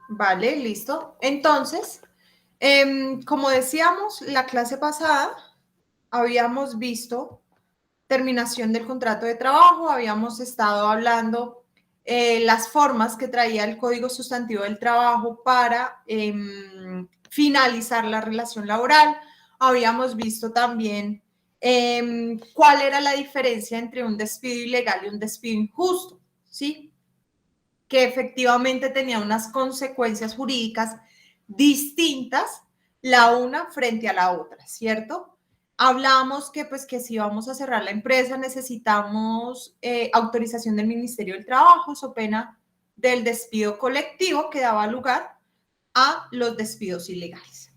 Vale, listo. Entonces, como decíamos, la clase pasada habíamos visto terminación del contrato de trabajo, habíamos estado hablando las formas que traía el Código Sustantivo del Trabajo para finalizar la relación laboral, habíamos visto también cuál era la diferencia entre un despido ilegal y un despido injusto, ¿sí? Que efectivamente tenía unas consecuencias jurídicas distintas la una frente a la otra, ¿cierto? Hablamos que pues que si vamos a cerrar la empresa necesitamos autorización del Ministerio del Trabajo, so pena del despido colectivo que daba lugar a los despidos ilegales.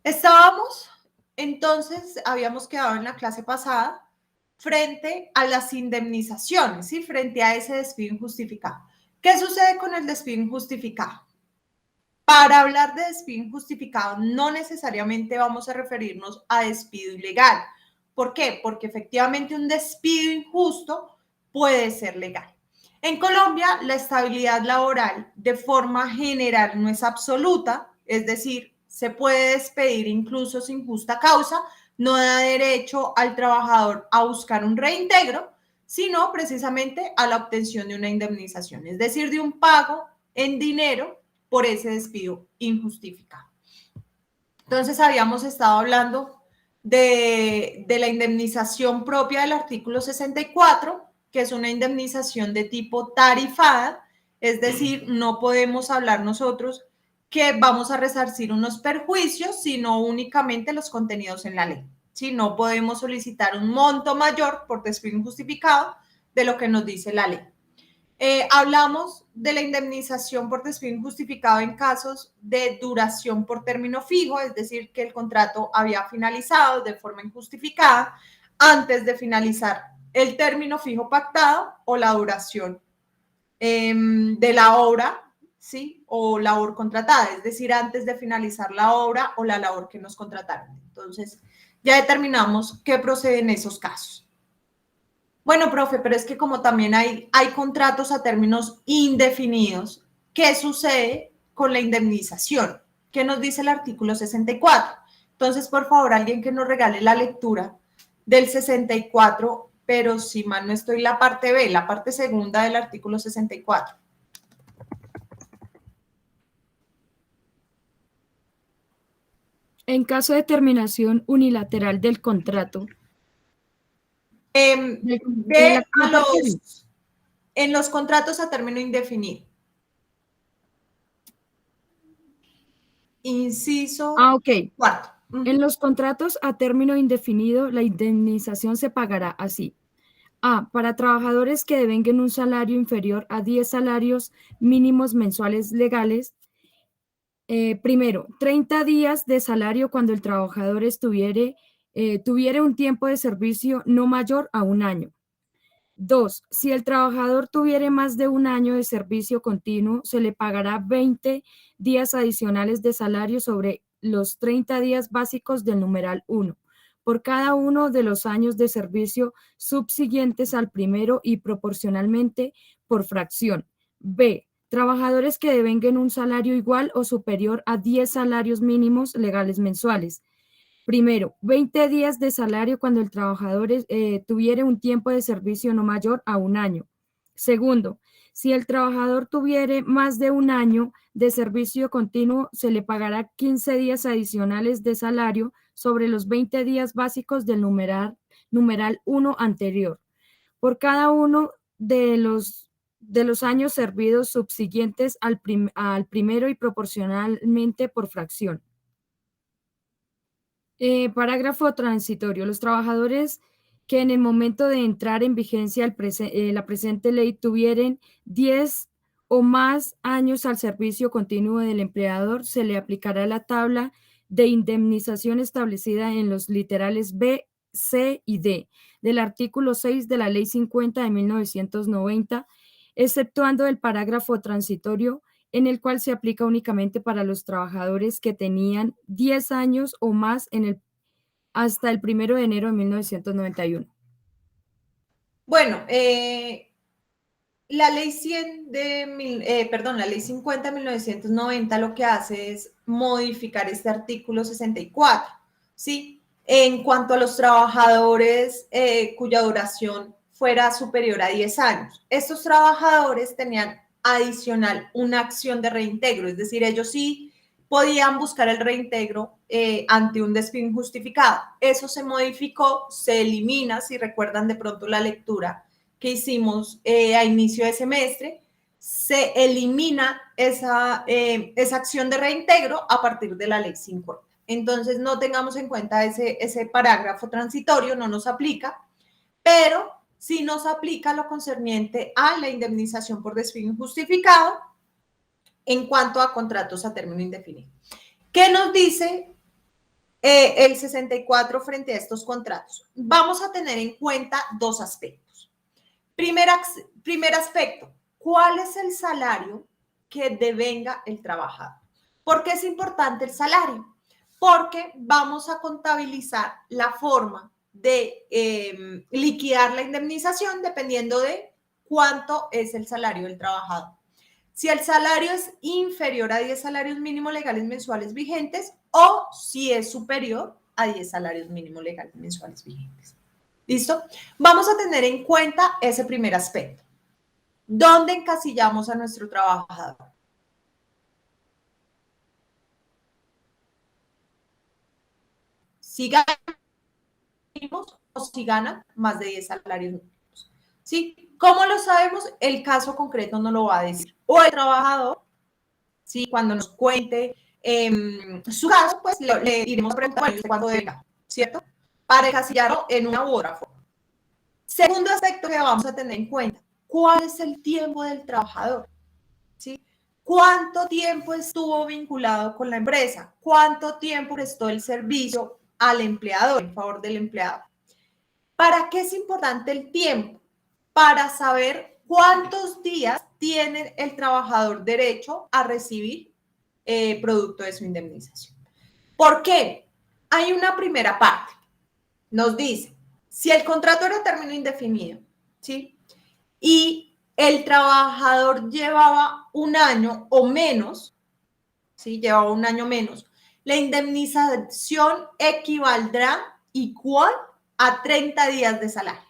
Estábamos, entonces, habíamos quedado en la clase pasada frente a las indemnizaciones, ¿sí? Frente a ese despido injustificado. ¿Qué sucede con el despido injustificado? Para hablar de despido injustificado, no necesariamente vamos a referirnos a despido ilegal. ¿Por qué? Porque efectivamente un despido injusto puede ser legal. En Colombia, la estabilidad laboral de forma general no es absoluta, es decir, se puede despedir incluso sin justa causa, no da derecho al trabajador a buscar un reintegro, sino precisamente a la obtención de una indemnización, es decir, de un pago en dinero por ese despido injustificado. Entonces, habíamos estado hablando de la indemnización propia del artículo 64, que es una indemnización de tipo tarifada, es decir, no podemos hablar nosotros que vamos a resarcir unos perjuicios, sino únicamente los contenidos en la ley. ¿Sí? No podemos solicitar un monto mayor por despido injustificado de lo que nos dice la ley. Hablamos de la indemnización por despido injustificado en casos de duración por término fijo, es decir, que el contrato había finalizado de forma injustificada antes de finalizar el término fijo pactado o la duración de la obra, ¿sí? O labor contratada, es decir, antes de finalizar la obra o la labor que nos contrataron. Entonces, ya determinamos qué procede en esos casos. Bueno, profe, pero es que como también hay contratos a términos indefinidos, ¿qué sucede con la indemnización? ¿Qué nos dice el artículo 64? Entonces, por favor, alguien que nos regale la lectura del 64, pero si mal no estoy, la parte B, la parte segunda del artículo 64. En caso de terminación unilateral del contrato, de De la parte B. en los contratos a término indefinido. Inciso Ok. cuarto. En los contratos a término indefinido, la indemnización se pagará así. A. Para trabajadores que devenguen un salario inferior a 10 salarios mínimos mensuales legales. Primero, 30 días de salario cuando el trabajador tuviere un tiempo de servicio no mayor a un año. 2. Si el trabajador tuviere más de un año de servicio continuo, se le pagará 20 días adicionales de salario sobre los 30 días básicos del numeral 1, por cada uno de los años de servicio subsiguientes al primero y proporcionalmente por fracción. B. Trabajadores que devenguen un salario igual o superior a 10 salarios mínimos legales mensuales. Primero, 20 días de salario cuando el trabajador tuviere un tiempo de servicio no mayor a un año. Segundo, si el trabajador tuviere más de un año de servicio continuo, se le pagará 15 días adicionales de salario sobre los 20 días básicos del numeral 1 anterior, por cada uno de los años servidos subsiguientes al primero y proporcionalmente por fracción. Parágrafo transitorio. Los trabajadores que en el momento de entrar en vigencia la presente ley tuvieren 10 o más años al servicio continuo del empleador, se le aplicará la tabla de indemnización establecida en los literales B, C y D del artículo 6 de la Ley 50 de 1990, exceptuando el parágrafo transitorio en el cual se aplica únicamente para los trabajadores que tenían 10 años o más hasta el 1 de enero de 1991. Bueno, la ley 100 la ley 50 de 1990 lo que hace es modificar este artículo 64, ¿sí? En cuanto a los trabajadores cuya duración fuera superior a 10 años. Estos trabajadores tenían adicional una acción de reintegro, es decir, ellos sí podían buscar el reintegro ante un despido injustificado. Eso se modificó, se elimina, si recuerdan de pronto la lectura que hicimos a inicio de semestre, se elimina esa acción de reintegro a partir de la ley 50. Entonces, no tengamos en cuenta ese parágrafo transitorio, no nos aplica, pero sí nos aplica lo concerniente a la indemnización por despido injustificado en cuanto a contratos a término indefinido. ¿Qué nos dice el 64 frente a estos contratos? Vamos a tener en cuenta dos aspectos. Primer aspecto, ¿cuál es el salario que devenga el trabajador? ¿Por qué es importante el salario? Porque vamos a contabilizar la forma de liquidar la indemnización dependiendo de cuánto es el salario del trabajador. Si el salario es inferior a 10 salarios mínimos legales mensuales vigentes o si es superior a 10 salarios mínimos legales mensuales vigentes. ¿Listo? Vamos a tener en cuenta ese primer aspecto. ¿Dónde encasillamos a nuestro trabajador? Si gana mínimos o si gana más de 10 salarios mínimos. ¿Sí? ¿Cómo lo sabemos? El caso concreto no lo va a decir. O el trabajador, ¿sí? Cuando nos cuente su caso, pues le iremos preguntando cuánto debe ganar, ¿cierto? Para encasillarlo en una u otra forma. Segundo aspecto que vamos a tener en cuenta, ¿cuál es el tiempo del trabajador? ¿Sí? ¿Cuánto tiempo estuvo vinculado con la empresa? ¿Cuánto tiempo prestó el servicio al empleador, en favor del empleado? ¿Para qué es importante el tiempo? Para saber cuántos días tiene el trabajador derecho a recibir producto de su indemnización. ¿Por qué? Hay una primera parte. Nos dice, si el contrato era a término indefinido, ¿sí? Y el trabajador llevaba un año o menos, ¿sí? Llevaba un año menos, la indemnización equivaldrá igual a 30 días de salario.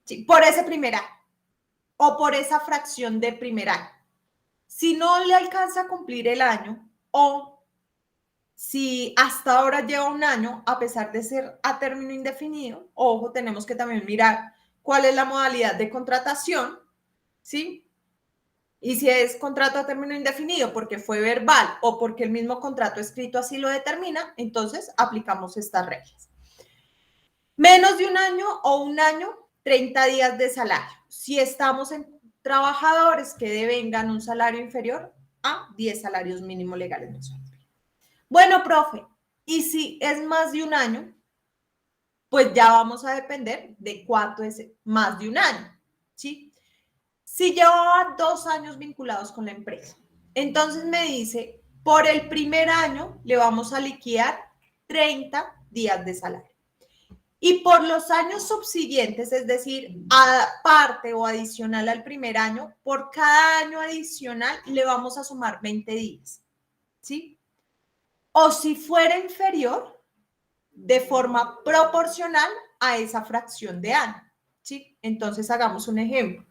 ¿Sí? Por ese primer año o por esa fracción de primer año. Si no le alcanza a cumplir el año o si hasta ahora lleva un año, a pesar de ser a término indefinido, ojo, tenemos que también mirar cuál es la modalidad de contratación, ¿sí? Y si es contrato a término indefinido porque fue verbal o porque el mismo contrato escrito así lo determina, entonces aplicamos estas reglas. Menos de un año o un año, 30 días de salario. Si estamos en trabajadores que devengan un salario inferior a 10 salarios mínimos legales mensuales. Bueno, profe, y si es más de un año, pues ya vamos a depender de cuánto es más de un año, ¿sí? Si llevaba 2 años vinculados con la empresa, entonces me dice, por el primer año le vamos a liquidar 30 días de salario. Y por los años subsiguientes, es decir, aparte o adicional al primer año, por cada año adicional le vamos a sumar 20 días, ¿sí? O si fuera inferior, de forma proporcional a esa fracción de año, ¿sí? Entonces, hagamos un ejemplo.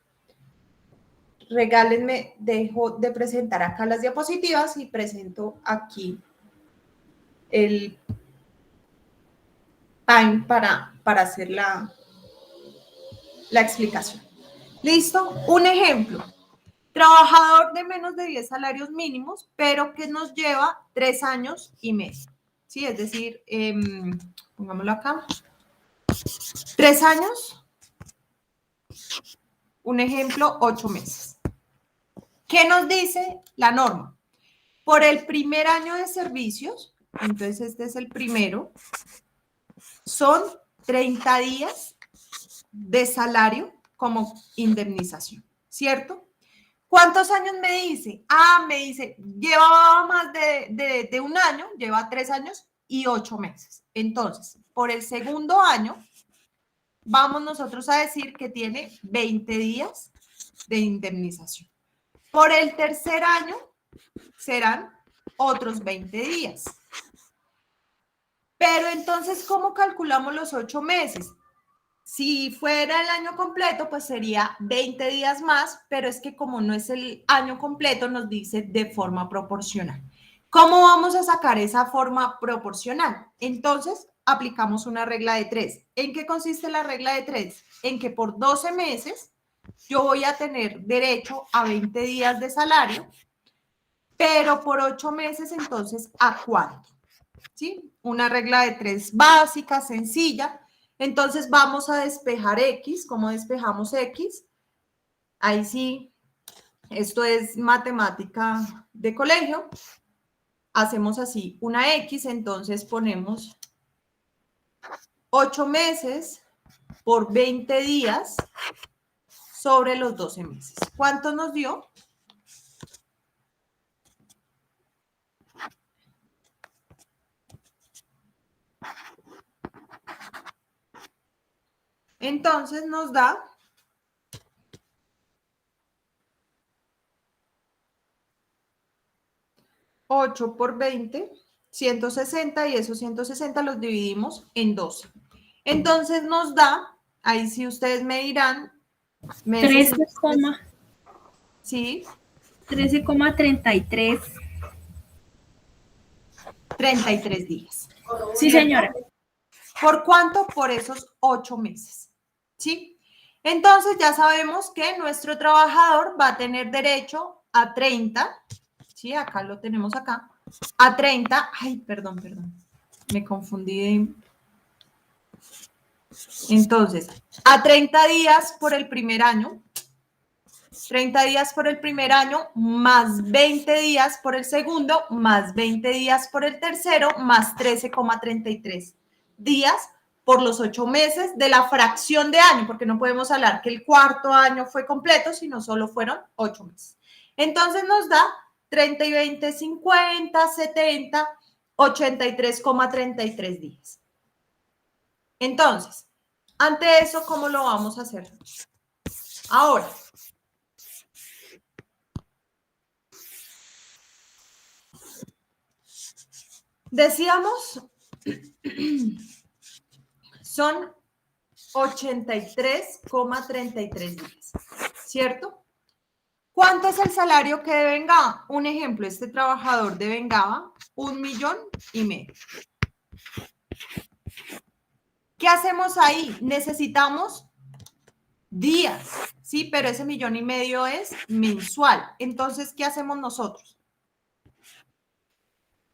Regálenme, dejo de presentar acá las diapositivas y presento aquí el time para hacer la explicación. ¿Listo? Un ejemplo. Trabajador de menos de 10 salarios mínimos, pero que nos lleva 3 años y medio. ¿Sí? Es decir, pongámoslo acá. 3 años. Un ejemplo, 8 meses. ¿Qué nos dice la norma? Por el primer año de servicios, entonces este es el primero, son 30 días de salario como indemnización, ¿cierto? ¿Cuántos años me dice? Me dice, llevaba más de un año, lleva 3 años y 8 meses. Entonces, por el segundo año, vamos nosotros a decir que tiene 20 días de indemnización. Por el tercer año serán otros 20 días. Pero entonces, ¿cómo calculamos los 8 meses? Si fuera el año completo, pues sería 20 días más, pero es que como no es el año completo, nos dice de forma proporcional. ¿Cómo vamos a sacar esa forma proporcional? Entonces, aplicamos una regla de 3. ¿En qué consiste la regla de 3? En que por 12 meses yo voy a tener derecho a 20 días de salario, pero por 8 meses, entonces, ¿a cuánto? ¿Sí? Una regla de 3 básica, sencilla. Entonces vamos a despejar X. ¿Cómo despejamos X? Ahí sí, esto es matemática de colegio. Hacemos así una X, entonces ponemos 8 meses por 20 días sobre los 12 meses. ¿Cuánto nos dio? Entonces nos da 8 por 20, 160, y esos 160 los dividimos en 12. Entonces nos da, ahí sí ustedes me dirán, 13, sí, 13,33. 33 días. Sí, señora. ¿Por cuánto? Por esos 8 meses. ¿Sí? Entonces ya sabemos que nuestro trabajador va a tener derecho a 30, ¿sí? Acá lo tenemos acá, a 30, ay, perdón, me confundí. Entonces, a 30 días por el primer año, 30 días por el primer año, más 20 días por el segundo, más 20 días por el tercero, más 13,33 días por los 8 meses de la fracción de año, porque no podemos hablar que el cuarto año fue completo, sino solo fueron 8 meses. Entonces nos da 30 y 20, 50, 70, 83,33 días. Entonces, ante eso, ¿cómo lo vamos a hacer? Ahora, decíamos, son 83,33 días, ¿cierto? ¿Cuánto es el salario que devengaba? Un ejemplo, este trabajador devengaba 1,5 millones. ¿Qué hacemos ahí? Necesitamos días, ¿sí? Pero ese 1,5 millones es mensual. Entonces, ¿qué hacemos nosotros?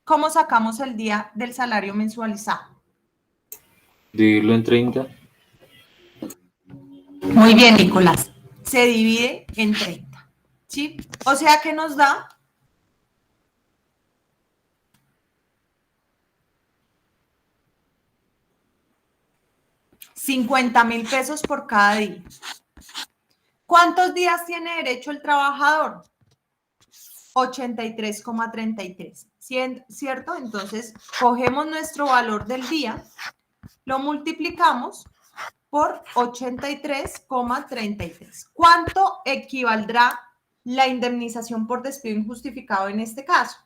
¿Cómo sacamos el día del salario mensualizado? Dividirlo en 30. Muy bien, Nicolás. Se divide en 30, ¿sí? O sea que nos da 50,000 pesos por cada día. ¿Cuántos días tiene derecho el trabajador? 83,33, ¿cierto? Entonces, cogemos nuestro valor del día, lo multiplicamos por 83,33. ¿Cuánto equivaldrá la indemnización por despido injustificado en este caso?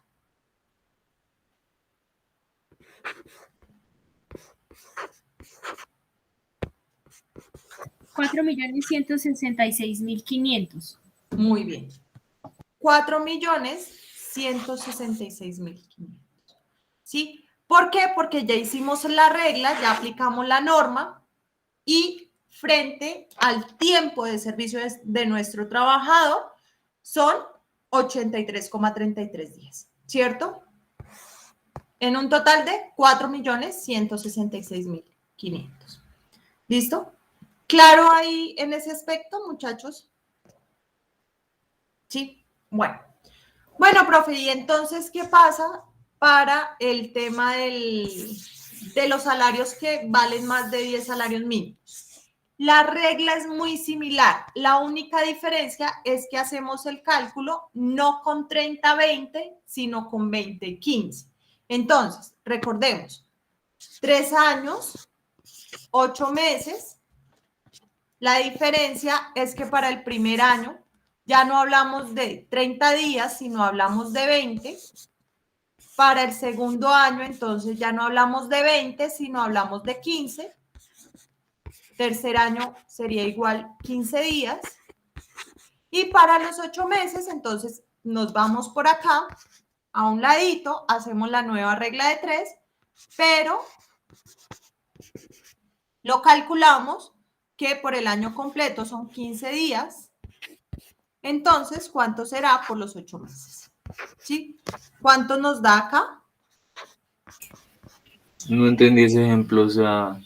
$4.166.500. Muy bien. 4,166,500. ¿Sí? ¿Por qué? Porque ya hicimos la regla, ya aplicamos la norma y frente al tiempo de servicio de nuestro trabajador son 83,33 días, ¿cierto? En un total de 4,166,500. ¿Listo? ¿Claro ahí en ese aspecto, muchachos? Sí, bueno. Bueno, profe, y entonces, ¿qué pasa para el tema de los salarios que valen más de 10 salarios mínimos? La regla es muy similar. La única diferencia es que hacemos el cálculo no con 30-20, sino con 20-15. Entonces, recordemos, 3 años, 8 meses. La diferencia es que para el primer año ya no hablamos de 30 días, sino hablamos de 20. Para el segundo año, entonces ya no hablamos de 20, sino hablamos de 15. Tercer año sería igual 15 días. Y para los 8 meses, entonces nos vamos por acá, a un ladito, hacemos la nueva regla de 3, pero lo calculamos que por el año completo son 15 días. Entonces, ¿cuánto será por los 8 meses? ¿Sí? ¿Cuánto nos da acá? No entendí ese ejemplo, o sea,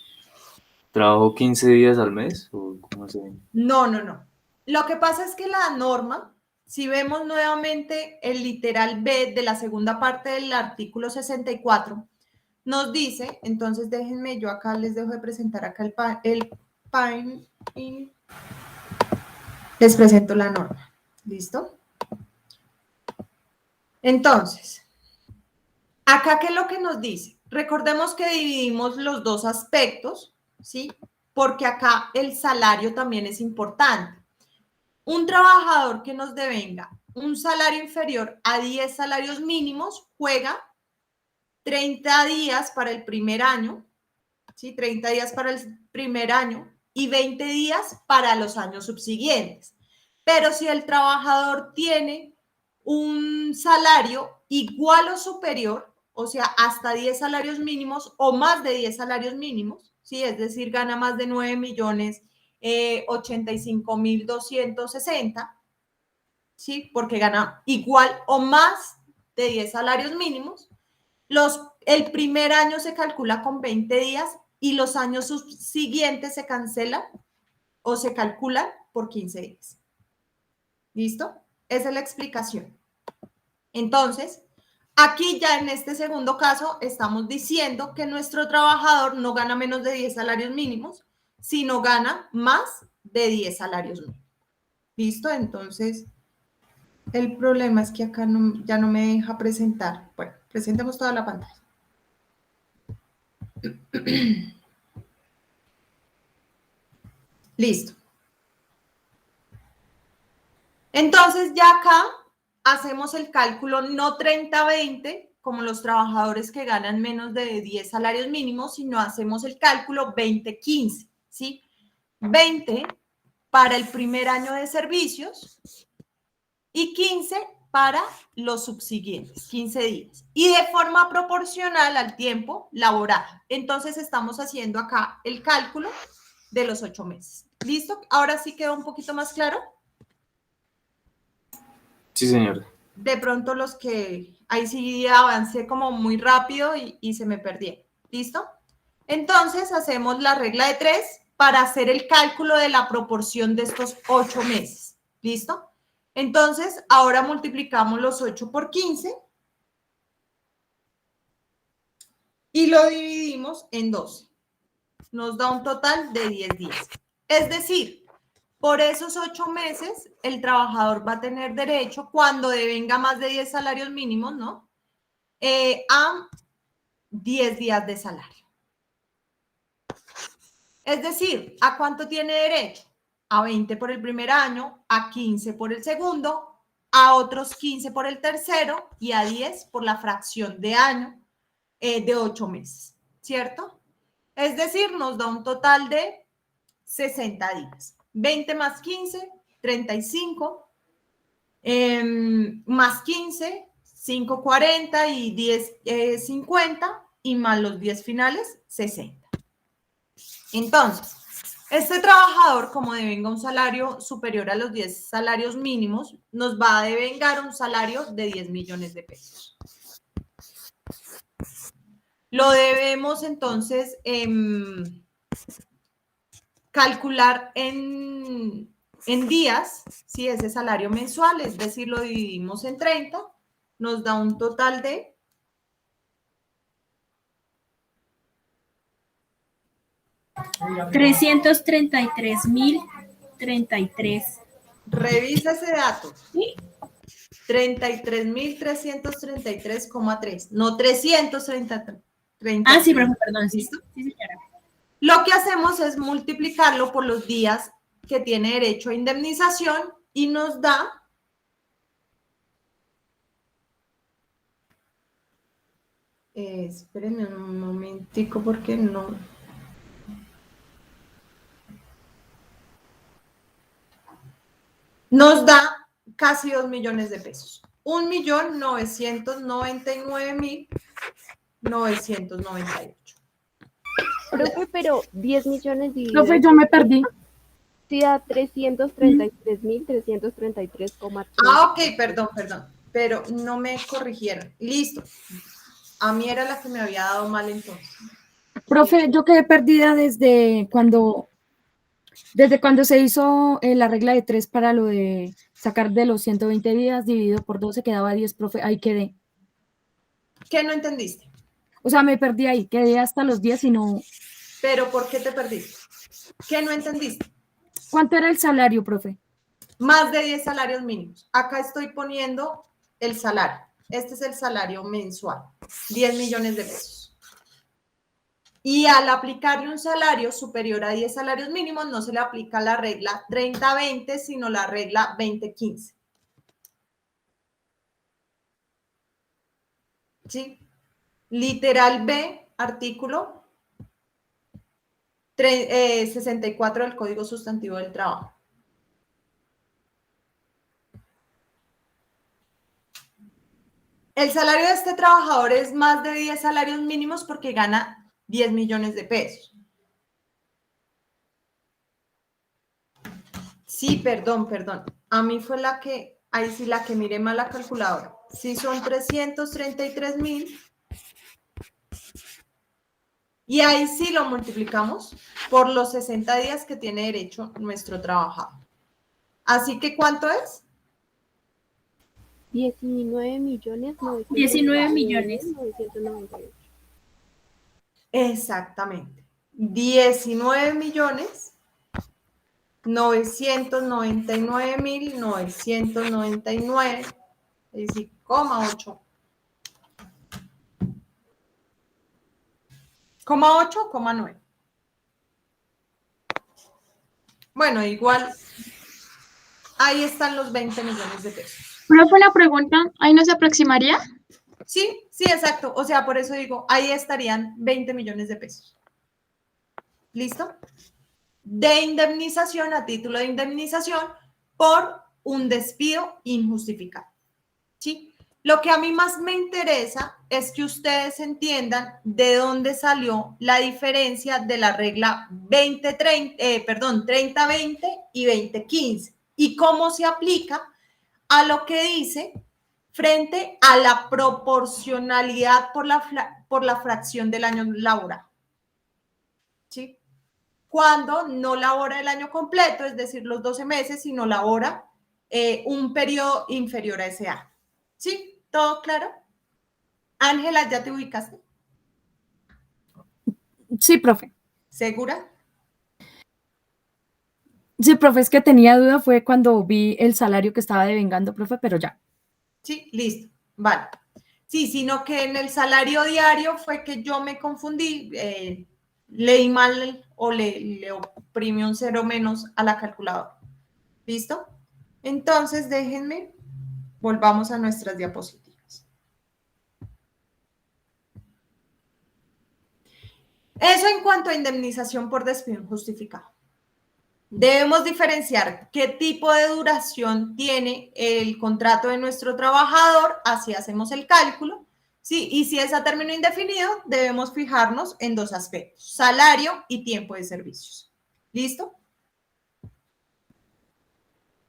¿trabajo 15 días al mes? ¿O cómo se...? No, no, no. Lo que pasa es que la norma, si vemos nuevamente el literal B de la segunda parte del artículo 64, nos dice, entonces déjenme, yo acá les dejo de presentar acá el PAIN y les presento la norma. ¿Listo? Entonces, acá, ¿qué es lo que nos dice? Recordemos que dividimos los dos aspectos, ¿sí? Porque acá el salario también es importante. Un trabajador que nos devenga un salario inferior a 10 salarios mínimos juega 30 días para el primer año, ¿sí? 30 días para el primer año y 20 días para los años subsiguientes. Pero si el trabajador tiene un salario igual o superior, o sea, hasta 10 salarios mínimos o más de 10 salarios mínimos, ¿sí? Es decir, gana más de 9.085.260, ¿sí? Porque gana igual o más de 10 salarios mínimos. El primer año se calcula con 20 días y los años subsiguientes se cancelan o se calculan por 15 días. ¿Listo? Esa es la explicación. Entonces, aquí ya en este segundo caso estamos diciendo que nuestro trabajador no gana menos de 10 salarios mínimos, sino gana más de 10 salarios mínimos. ¿Listo? Entonces, el problema es que acá ya no me deja presentar. Bueno, presentemos toda la pantalla. Listo. Entonces ya acá hacemos el cálculo no 30-20, como los trabajadores que ganan menos de 10 salarios mínimos, sino hacemos el cálculo 20-15, ¿sí? 20 para el primer año de servicios y 15 para los subsiguientes, 15 días. Y de forma proporcional al tiempo laboral. Entonces estamos haciendo acá el cálculo de los 8 meses. ¿Listo? Ahora sí quedó un poquito más claro. Sí, señora. De pronto los que ahí sí avancé como muy rápido y se me perdí. ¿Listo? Entonces hacemos la regla de 3 para hacer el cálculo de la proporción de estos 8 meses. ¿Listo? Entonces, ahora multiplicamos los 8 por 15 y lo dividimos en 12. Nos da un total de 10 días. Es decir, por esos 8 meses, el trabajador va a tener derecho, cuando devenga más de 10 salarios mínimos, ¿no? A 10 días de salario. Es decir, ¿a cuánto tiene derecho? A 20 por el primer año, a 15 por el segundo, a otros 15 por el tercero y a 10 por la fracción de año de 8 meses, ¿cierto? Es decir, nos da un total de 60 días. 20 más 15, 35, más 15, 5, 40 y 10, 50 y más los 10 finales, 60. Entonces, este trabajador, como devenga un salario superior a los 10 salarios mínimos, nos va a devengar un salario de 10 millones de pesos. Lo debemos entonces calcular en días, ¿sí? Ese salario mensual, es decir, lo dividimos en 30, nos da un total de 333.033. Revisa ese dato. ¿Sí? 33.333,3, no 333. Ah, sí, profe, perdón. Sí, ¿Listo? sí, señora. Lo que hacemos es multiplicarlo por los días que tiene derecho a indemnización y nos da espérenme un momentico porque no. Nos da casi 2 millones de pesos. 1.999.998. Profe, pero 10 millones Profe, dividido yo me perdí. sí da 333.333,3. Ah, ok, perdón. Pero no me corrigieron. Listo. A mí era la que me había dado mal entonces. Profe, yo quedé perdida desde cuando se hizo la regla de 3 para lo de sacar de los 120 días dividido por 12 quedaba 10, profe, ahí quedé. ¿Qué no entendiste? O sea, me perdí ahí, quedé hasta los 10 y no. ¿Pero por qué te perdiste? ¿Qué no entendiste? ¿Cuánto era el salario, profe? Más de 10 salarios mínimos. Acá estoy poniendo el salario. Este es el salario mensual, 10 millones de pesos. Y al aplicarle un salario superior a 10 salarios mínimos, no se le aplica la regla 30-20, sino la regla 20-15. ¿Sí? Literal B, artículo 64 del Código Sustantivo del Trabajo. El salario de este trabajador es más de 10 salarios mínimos porque gana 10 millones de pesos. Sí, perdón. A mí fue ahí sí la que miré mal la calculadora. Sí, son 333.000. Y ahí sí lo multiplicamos por los 60 días que tiene derecho nuestro trabajador. Así que, ¿cuánto es? 19 millones 19 millones. 998. Exactamente. 19.999.999, es decir, 8. ¿Coma 8 o 9? Bueno, igual, ahí están los 20 millones de pesos. Profe, una pregunta, ¿ahí no se aproximaría? Sí, exacto. O sea, por eso digo, ahí estarían 20 millones de pesos. ¿Listo? De indemnización, a título de indemnización por un despido injustificado. ¿Sí? Lo que a mí más me interesa es que ustedes entiendan de dónde salió la diferencia de la regla 30-20 y 20-15 y cómo se aplica a lo que dice frente a la proporcionalidad por la fracción del año laboral. ¿Sí? Cuando no labora el año completo, es decir, los 12 meses, sino labora un periodo inferior a ese año. ¿Sí? ¿Todo claro? Ángela, ¿ya te ubicaste? Sí, profe. ¿Segura? Sí, profe, es que tenía duda fue cuando vi el salario que estaba devengando, profe, pero ya. Sí, listo. Vale. Sí, sino que en el salario diario fue que yo me confundí, leí mal o le oprimí un cero menos a la calculadora. ¿Listo? Entonces, déjenme, volvamos a nuestras diapositivas. Eso en cuanto a indemnización por despido injustificado. Debemos diferenciar qué tipo de duración tiene el contrato de nuestro trabajador, así hacemos el cálculo, ¿sí? Y si es a término indefinido, debemos fijarnos en dos aspectos, salario y tiempo de servicios. ¿Listo?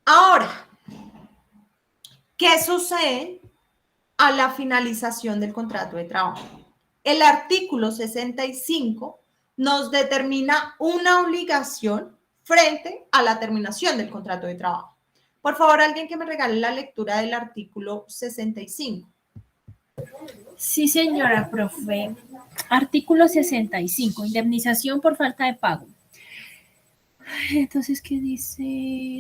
Ahora, ¿qué sucede a la finalización del contrato de trabajo? El artículo 65 nos determina una obligación frente a la terminación del contrato de trabajo. Por favor, alguien que me regale la lectura del artículo 65. Sí, señora profe. Artículo 65, indemnización por falta de pago. Entonces, ¿qué dice?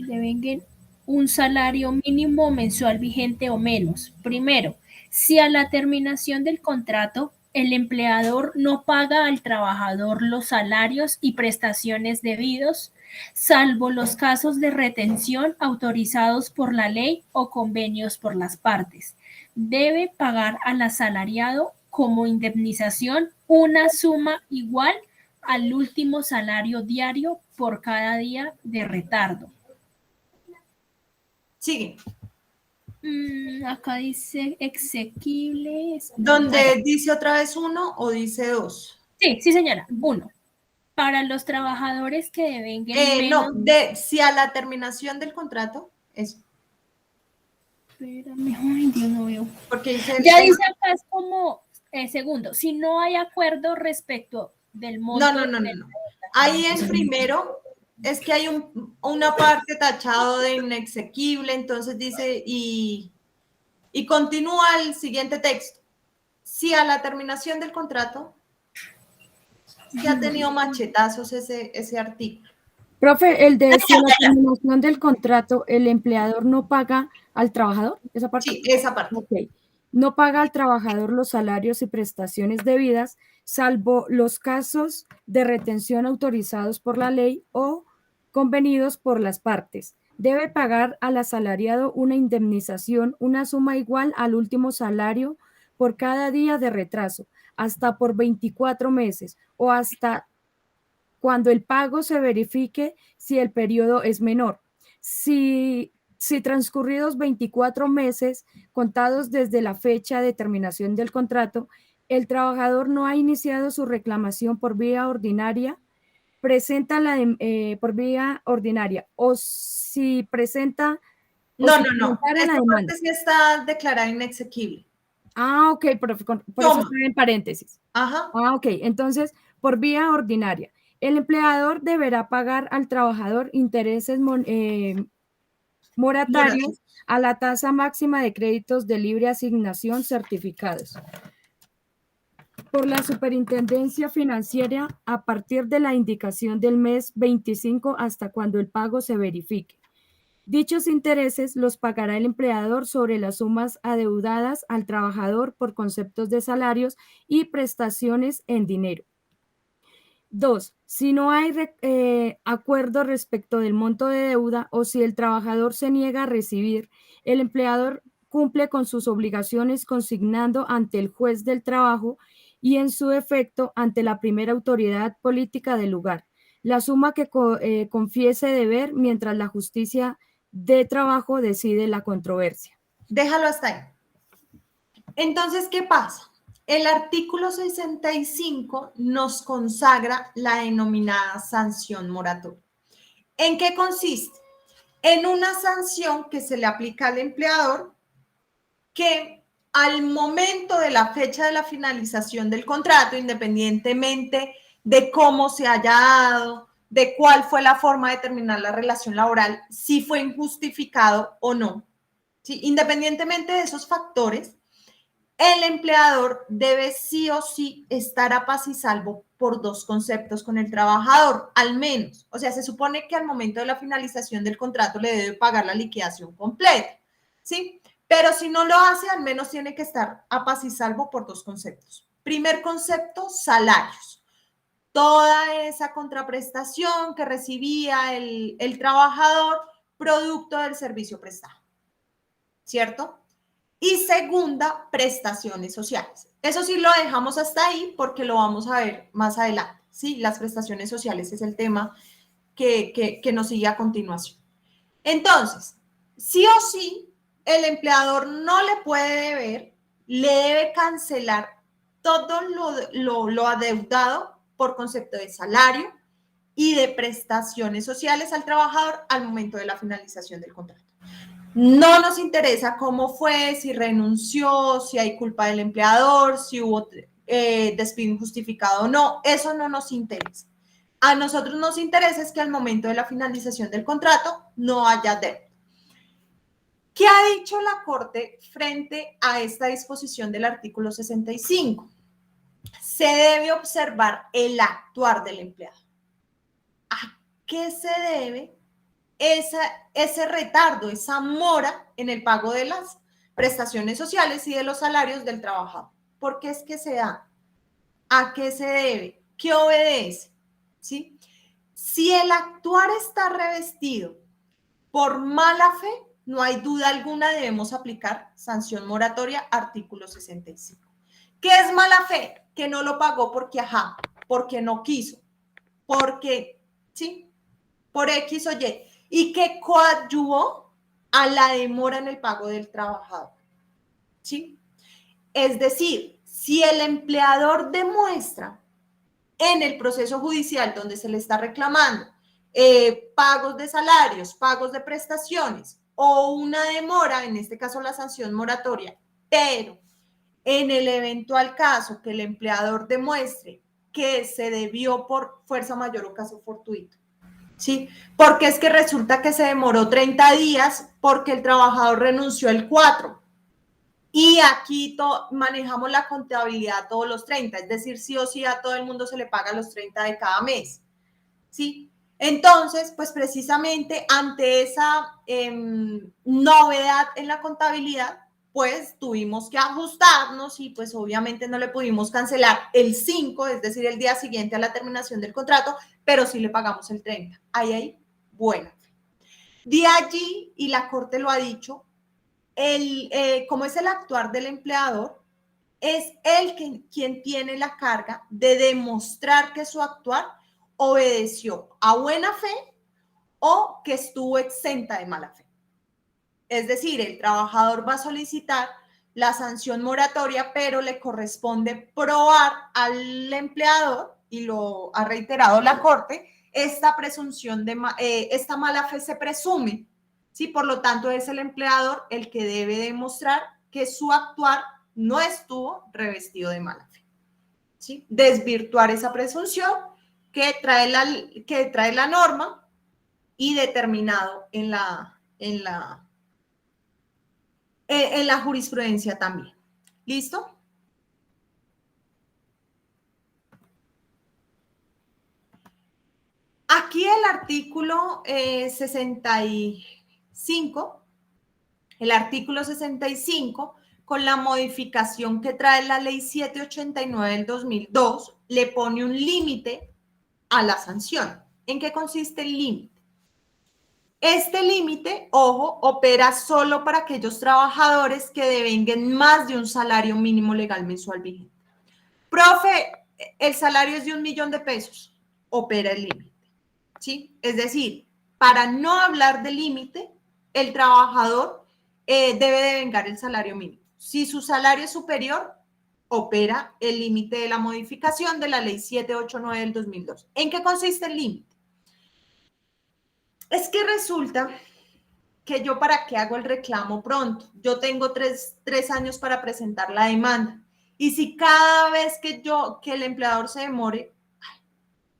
Devenguen un salario mínimo mensual vigente o menos. Primero, si a la terminación del contrato el empleador no paga al trabajador los salarios y prestaciones debidos, salvo los casos de retención autorizados por la ley o convenios por las partes. Debe pagar al asalariado como indemnización una suma igual al último salario diario por cada día de retardo. Sigue. Acá dice exequibles. ¿Donde dice otra vez 1 o dice 2? Sí, señora. 1. Para los trabajadores que devenguen No, menos... si a la terminación del contrato, eso. Espérame, ay, Dios, no veo. Porque dice Ya dice acá, es como, segundo, si no hay acuerdo respecto del monto... No. Ahí en primero es que hay una parte tachado de inexequible, entonces dice, y continúa el siguiente texto. Si a la terminación del contrato, que ha tenido machetazos ese artículo. Profe, el de si a la terminación del contrato el empleador no paga al trabajador, ¿esa parte? Sí, esa parte. Ok. No paga al trabajador los salarios y prestaciones debidas, salvo los casos de retención autorizados por la ley o convenidos por las partes. Debe pagar al asalariado una indemnización, una suma igual al último salario por cada día de retraso, hasta por 24 meses o hasta cuando el pago se verifique si el periodo es menor. Si transcurridos 24 meses contados desde la fecha de terminación del contrato, el trabajador no ha iniciado su reclamación por vía ordinaria, presenta por vía ordinaria, o si presenta... No. Esta parte sí está declarada inexequible. Ok, por eso está en paréntesis. Ajá. Ok, entonces, por vía ordinaria. El empleador deberá pagar al trabajador intereses moratorios a la tasa máxima de créditos de libre asignación certificados por la Superintendencia Financiera a partir de la indicación del mes 25 hasta cuando el pago se verifique. Dichos intereses los pagará el empleador sobre las sumas adeudadas al trabajador por conceptos de salarios y prestaciones en dinero. 2. Si no hay acuerdo respecto del monto de deuda o si el trabajador se niega a recibir, el empleador cumple con sus obligaciones consignando ante el juez del trabajo y en su efecto ante la primera autoridad política del lugar la suma que confiese deber mientras la justicia de trabajo decide la controversia. Déjalo hasta ahí. Entonces, ¿qué pasa? El artículo 65 nos consagra la denominada sanción moratoria. ¿En qué consiste? En una sanción que se le aplica al empleador que al momento de la fecha de la finalización del contrato, independientemente de cómo se haya dado, de cuál fue la forma de terminar la relación laboral, si fue injustificado o no, ¿sí? Independientemente de esos factores, el empleador debe sí o sí estar a paz y salvo por dos conceptos con el trabajador, al menos. O sea, se supone que al momento de la finalización del contrato le debe pagar la liquidación completa, ¿sí? Pero si no lo hace, al menos tiene que estar a paz y salvo por dos conceptos. Primer concepto, salarios. Toda esa contraprestación que recibía el trabajador producto del servicio prestado, ¿cierto? Y segunda, prestaciones sociales. Eso sí lo dejamos hasta ahí porque lo vamos a ver más adelante, ¿sí? Las prestaciones sociales es el tema que nos sigue a continuación. Entonces, sí o sí, el empleador no le puede deber, le debe cancelar todo lo adeudado por concepto de salario y de prestaciones sociales al trabajador al momento de la finalización del contrato. No nos interesa cómo fue, si renunció, si hay culpa del empleador, si hubo despido injustificado o no, eso no nos interesa. A nosotros nos interesa es que al momento de la finalización del contrato no haya deuda. ¿Qué ha dicho la Corte frente a esta disposición del artículo 65? Se debe observar el actuar del empleado. ¿A qué se debe ese retardo, esa mora en el pago de las prestaciones sociales y de los salarios del trabajador? ¿Por qué es que se da? ¿A qué se debe? ¿Qué obedece? ¿Sí? Si el actuar está revestido por mala fe, no hay duda alguna, debemos aplicar sanción moratoria, artículo 65. ¿Qué es mala fe? Que no lo pagó porque, porque no quiso, porque, ¿sí? Por X o Y, y que coadyuvó a la demora en el pago del trabajador, ¿sí? Es decir, si el empleador demuestra en el proceso judicial donde se le está reclamando pagos de salarios, pagos de prestaciones o una demora, en este caso la sanción moratoria, pero en el eventual caso que el empleador demuestre que se debió por fuerza mayor o caso fortuito, ¿sí? Porque es que resulta que se demoró 30 días porque el trabajador renunció el 4 y aquí manejamos la contabilidad todos los 30, es decir, sí o sí a todo el mundo se le paga los 30 de cada mes, ¿sí? Entonces, pues precisamente ante esa novedad en la contabilidad, pues tuvimos que ajustarnos y pues obviamente no le pudimos cancelar el 5, es decir, el día siguiente a la terminación del contrato, pero sí le pagamos el 30. Ahí, bueno. De allí, y la Corte lo ha dicho, como es el actuar del empleador, es él quien tiene la carga de demostrar que su actuar obedeció a buena fe o que estuvo exenta de mala fe. Es decir, el trabajador va a solicitar la sanción moratoria, pero le corresponde probar al empleador, y lo ha reiterado la Corte, esta presunción esta mala fe se presume, ¿sí? Por lo tanto, es el empleador el que debe demostrar que su actuar no estuvo revestido de mala fe, ¿sí? Desvirtuar esa presunción que trae la norma y determinado en la jurisprudencia también. ¿Listo? Aquí el artículo 65, con la modificación que trae la ley 789 del 2002, le pone un límite a la sanción. ¿En qué consiste el límite? Este límite, ojo, opera solo para aquellos trabajadores que devenguen más de un salario mínimo legal mensual vigente. Profe, el salario es de 1 millón de pesos, opera el límite, ¿sí? Es decir, para no hablar de límite, el trabajador debe devengar el salario mínimo. Si su salario es superior, opera el límite de la modificación de la ley 789 del 2002. ¿En qué consiste el límite? Es que resulta que yo para qué hago el reclamo pronto. Yo tengo tres años para presentar la demanda. Y si cada vez que el empleador se demore,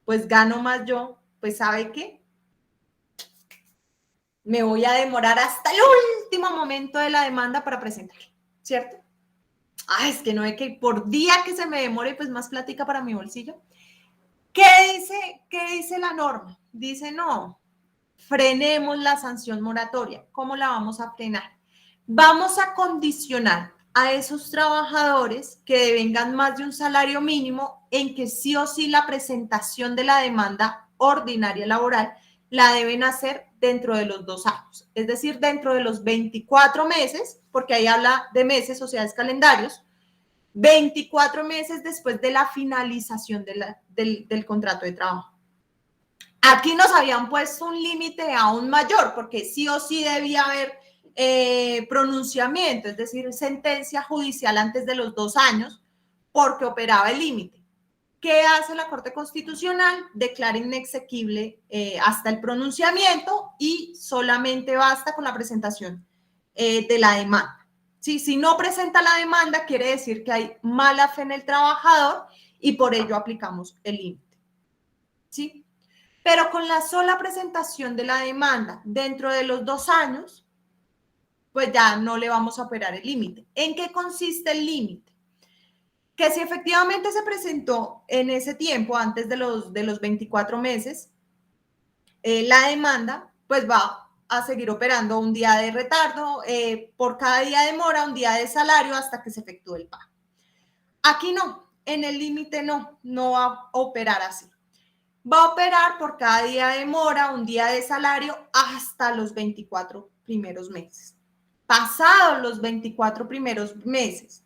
pues gano más yo, pues ¿sabe qué? Me voy a demorar hasta el último momento de la demanda para presentar, ¿cierto? Es que no es que por día que se me demore, pues más plática para mi bolsillo. ¿Qué dice la norma? Dice, no, frenemos la sanción moratoria. ¿Cómo la vamos a frenar? Vamos a condicionar a esos trabajadores que devengan más de un salario mínimo en que sí o sí la presentación de la demanda ordinaria laboral la deben hacer dentro de los 2 años, es decir, dentro de los 24 meses, porque ahí habla de meses, o sea, es calendarios, 24 meses después de la finalización del contrato de trabajo. Aquí nos habían puesto un límite aún mayor, porque sí o sí debía haber pronunciamiento, es decir, sentencia judicial antes de los 2 años, porque operaba el límite. ¿Qué hace la Corte Constitucional? Declara inexequible hasta el pronunciamiento y solamente basta con la presentación de la demanda. ¿Sí? Si no presenta la demanda, quiere decir que hay mala fe en el trabajador y por ello aplicamos el límite. ¿Sí? Pero con la sola presentación de la demanda dentro de los 2 años, pues ya no le vamos a operar el límite. ¿En qué consiste el límite? Que si efectivamente se presentó en ese tiempo, antes de los 24 meses, la demanda, pues va a seguir operando un día de retardo, por cada día de demora, un día de salario hasta que se efectúe el pago. Aquí no, en el límite no va a operar así. va a operar por cada día de mora, un día de salario, hasta los 24 primeros meses. Pasados los 24 primeros meses,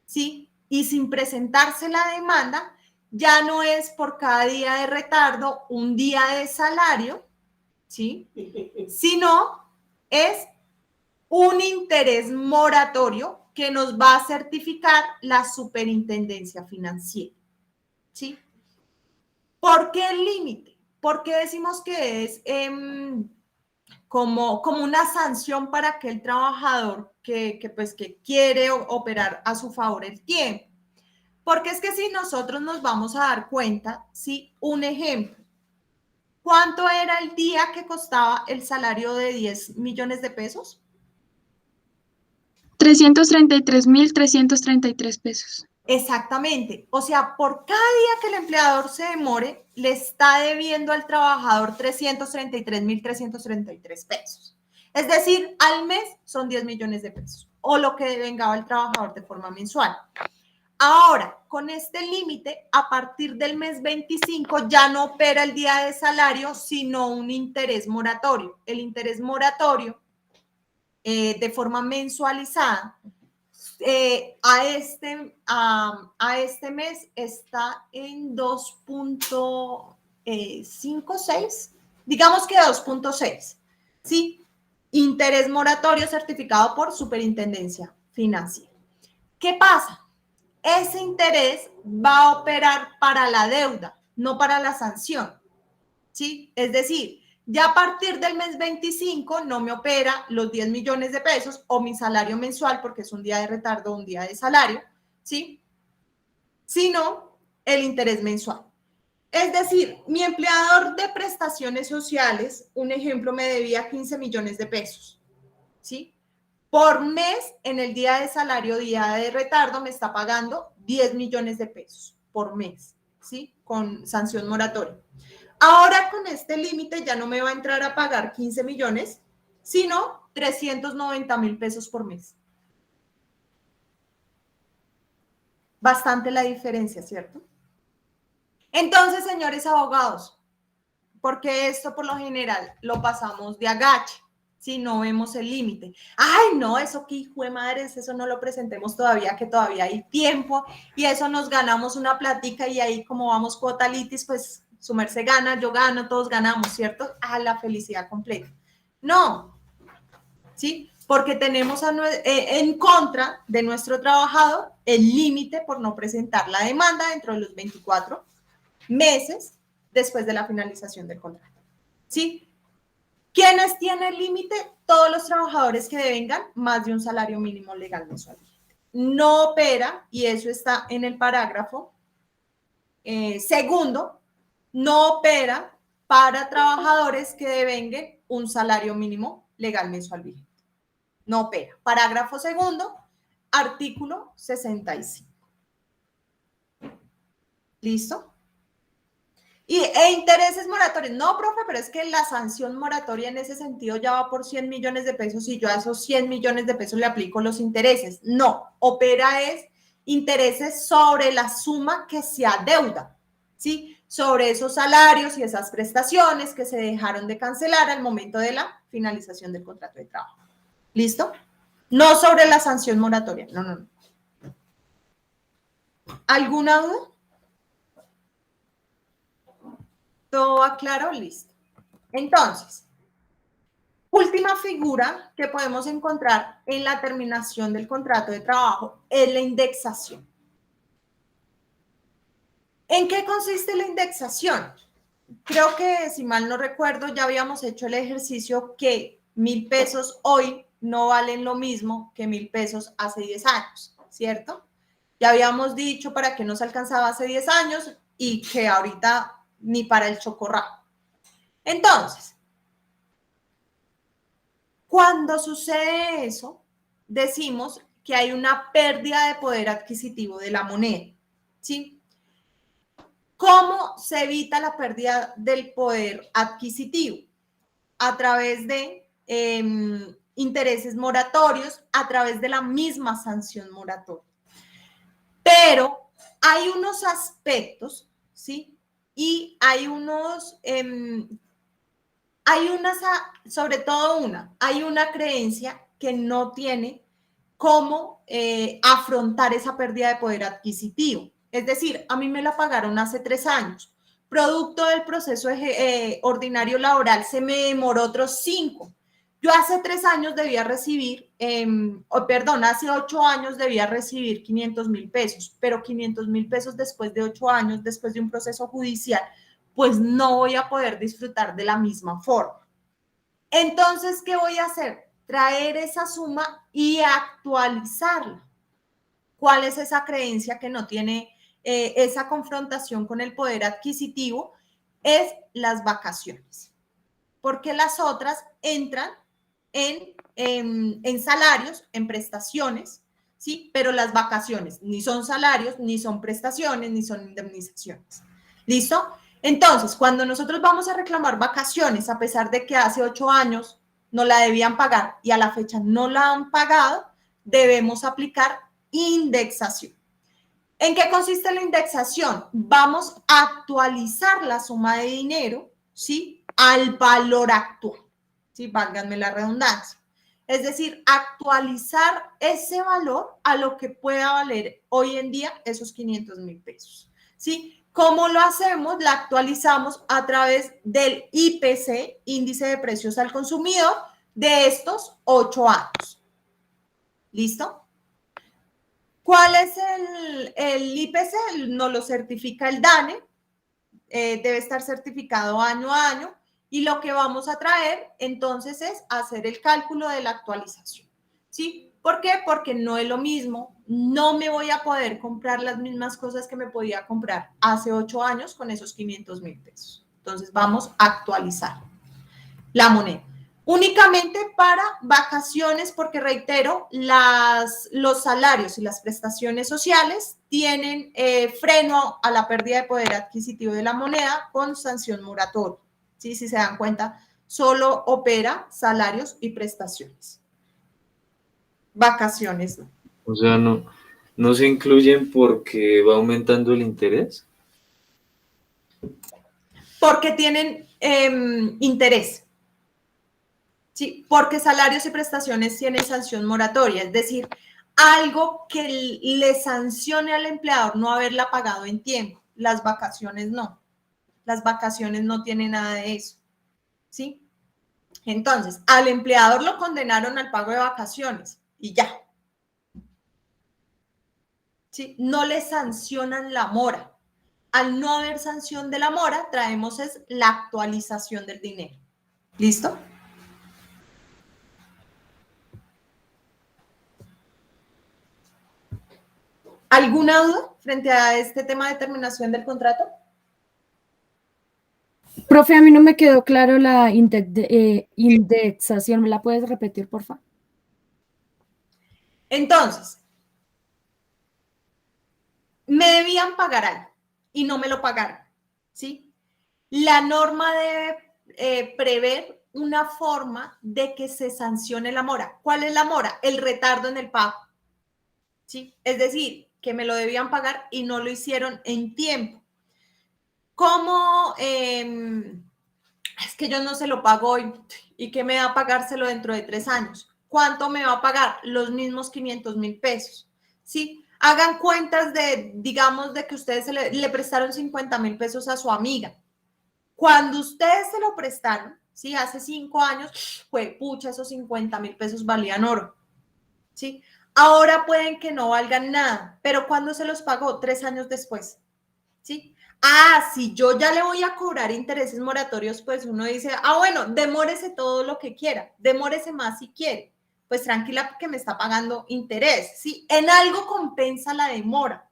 ¿sí? Y sin presentarse la demanda, ya no es por cada día de retardo un día de salario, ¿sí? Sino es un interés moratorio que nos va a certificar la Superintendencia Financiera, ¿sí? ¿Por qué el límite? ¿Por qué decimos que es como una sanción para aquel trabajador que quiere operar a su favor el tiempo? Porque es que si nosotros nos vamos a dar cuenta, ¿sí? Un ejemplo, ¿cuánto era el día que costaba el salario de 10 millones de pesos? 333.333 pesos. Exactamente. O sea, por cada día que el empleador se demore, le está debiendo al trabajador 333.333 pesos. Es decir, al mes son 10 millones de pesos o lo que devengaba el trabajador de forma mensual. Ahora, con este límite, a partir del mes 25 ya no opera el día de salario, sino un interés moratorio. El interés moratorio de forma mensualizada a este mes está en 2.56, digamos que 2.6, ¿sí? Interés moratorio certificado por Superintendencia Financiera. ¿Qué pasa? Ese interés va a operar para la deuda, no para la sanción, ¿sí? Es decir, ya a partir del mes 25 no me opera los 10 millones de pesos o mi salario mensual, porque es un día de retardo, un día de salario, ¿sí? Sino el interés mensual. Es decir, mi empleador de prestaciones sociales, un ejemplo, me debía 15 millones de pesos, ¿sí? Por mes, en el día de salario, día de retardo, me está pagando 10 millones de pesos por mes, ¿sí? Con sanción moratoria. Ahora con este límite ya no me va a entrar a pagar 15 millones, sino 390,000 pesos por mes. Bastante la diferencia, ¿cierto? Entonces, señores abogados, porque esto por lo general lo pasamos de agache, si no vemos el límite. Ay, no, eso que hijo de madres, eso no lo presentemos todavía, que todavía hay tiempo, y eso nos ganamos una plática y ahí como vamos cuota litis, pues su merced gana, yo gano, todos ganamos, ¿cierto? A la felicidad completa. No, ¿sí? Porque tenemos en contra de nuestro trabajador el límite por no presentar la demanda dentro de los 24 meses después de la finalización del contrato, ¿sí? ¿Quiénes tienen el límite? Todos los trabajadores que devengan más de un salario mínimo legal mensual. No opera, y eso está en el parágrafo segundo, no opera para trabajadores que devenguen un salario mínimo legal mensual vigente. No opera. Parágrafo segundo, artículo 65. ¿Listo? E intereses moratorios. No, profe, pero es que la sanción moratoria en ese sentido ya va por 100 millones de pesos y yo a esos 100 millones de pesos le aplico los intereses. No, opera es intereses sobre la suma que se adeuda, ¿sí? Sobre esos salarios y esas prestaciones que se dejaron de cancelar al momento de la finalización del contrato de trabajo. ¿Listo? No sobre la sanción moratoria. No, no, no. ¿Alguna duda? ¿Todo va claro? Listo. Entonces, última figura que podemos encontrar en la terminación del contrato de trabajo es la indexación. ¿En qué consiste la indexación? Creo que, si mal no recuerdo, ya habíamos hecho el ejercicio que 1,000 pesos hoy no valen lo mismo que 1,000 pesos hace 10 años, ¿cierto? Ya habíamos dicho para qué nos alcanzaba hace 10 años y que ahorita ni para el chocorramo. Entonces, cuando sucede eso, decimos que hay una pérdida de poder adquisitivo de la moneda, ¿sí? ¿Cómo se evita la pérdida del poder adquisitivo? A través de intereses moratorios, a través de la misma sanción moratoria. Pero hay unos aspectos, ¿sí? y hay sobre todo hay una creencia que no tiene cómo afrontar esa pérdida de poder adquisitivo. Es decir, a mí me la pagaron hace 3 años. Producto del proceso ordinario laboral se me demoró otros 5. Yo hace 3 años debía recibir, hace 8 años debía recibir 500,000 pesos, pero 500,000 pesos después de 8 años, después de un proceso judicial, pues no voy a poder disfrutar de la misma forma. Entonces, ¿qué voy a hacer? Traer esa suma y actualizarla. ¿Cuál es esa creencia que no tiene esa confrontación con el poder adquisitivo? Es las vacaciones. Porque las otras entran en salarios, en prestaciones, ¿sí? Pero las vacaciones ni son salarios, ni son prestaciones, ni son indemnizaciones. ¿Listo? Entonces, cuando nosotros vamos a reclamar vacaciones, a pesar de que hace 8 años no la debían pagar y a la fecha no la han pagado, debemos aplicar indexación. ¿En qué consiste la indexación? Vamos a actualizar la suma de dinero, ¿sí? Al valor actual, ¿sí? Válganme la redundancia. Es decir, actualizar ese valor a lo que pueda valer hoy en día esos 500,000 pesos, ¿sí? ¿Cómo lo hacemos? La actualizamos a través del IPC, Índice de Precios al Consumidor, de estos 8 años. ¿Listo? ¿Cuál es el IPC? Nos lo certifica el DANE, debe estar certificado año a año, y lo que vamos a traer entonces es hacer el cálculo de la actualización, ¿sí? ¿Por qué? Porque no es lo mismo, no me voy a poder comprar las mismas cosas que me podía comprar hace 8 años con esos 500,000 pesos. Entonces vamos a actualizar la moneda. Únicamente para vacaciones, porque reitero, los salarios y las prestaciones sociales tienen freno a la pérdida de poder adquisitivo de la moneda con sanción moratoria. ¿Sí? Si se dan cuenta, solo opera salarios y prestaciones. Vacaciones no. O sea, no se incluyen porque va aumentando el interés. Porque tienen interés. Sí, porque salarios y prestaciones tienen sanción moratoria, es decir, algo que le sancione al empleador no haberla pagado en tiempo. Las vacaciones no. Las vacaciones no tienen nada de eso. ¿Sí? Entonces, al empleador lo condenaron al pago de vacaciones y ya. ¿Sí? No le sancionan la mora. Al no haber sanción de la mora, traemos es la actualización del dinero. ¿Listo? ¿Alguna duda frente a este tema de terminación del contrato? Profe, a mí no me quedó claro la indexación. ¿Me la puedes repetir, por favor? Entonces, me debían pagar algo y no me lo pagaron, ¿sí? La norma debe prever una forma de que se sancione la mora. ¿Cuál es la mora? El retardo en el pago, ¿sí? Es decir, que me lo debían pagar y no lo hicieron en tiempo. ¿Cómo? Es que yo no se lo pago hoy y que me va a pagárselo dentro de 3 años. ¿Cuánto me va a pagar? Los mismos 500,000 pesos, ¿sí? Hagan cuentas de, digamos, de que ustedes le prestaron 50,000 pesos a su amiga. Cuando ustedes se lo prestaron, ¿sí? Hace 5 años, fue pucha, esos 50,000 pesos valían oro, ¿sí? Ahora pueden que no valgan nada, pero ¿cuándo se los pagó? 3 años después, ¿sí? Si yo ya le voy a cobrar intereses moratorios, pues uno dice, bueno, demórese todo lo que quiera, demórese más si quiere, pues tranquila porque me está pagando interés, ¿sí? En algo compensa la demora.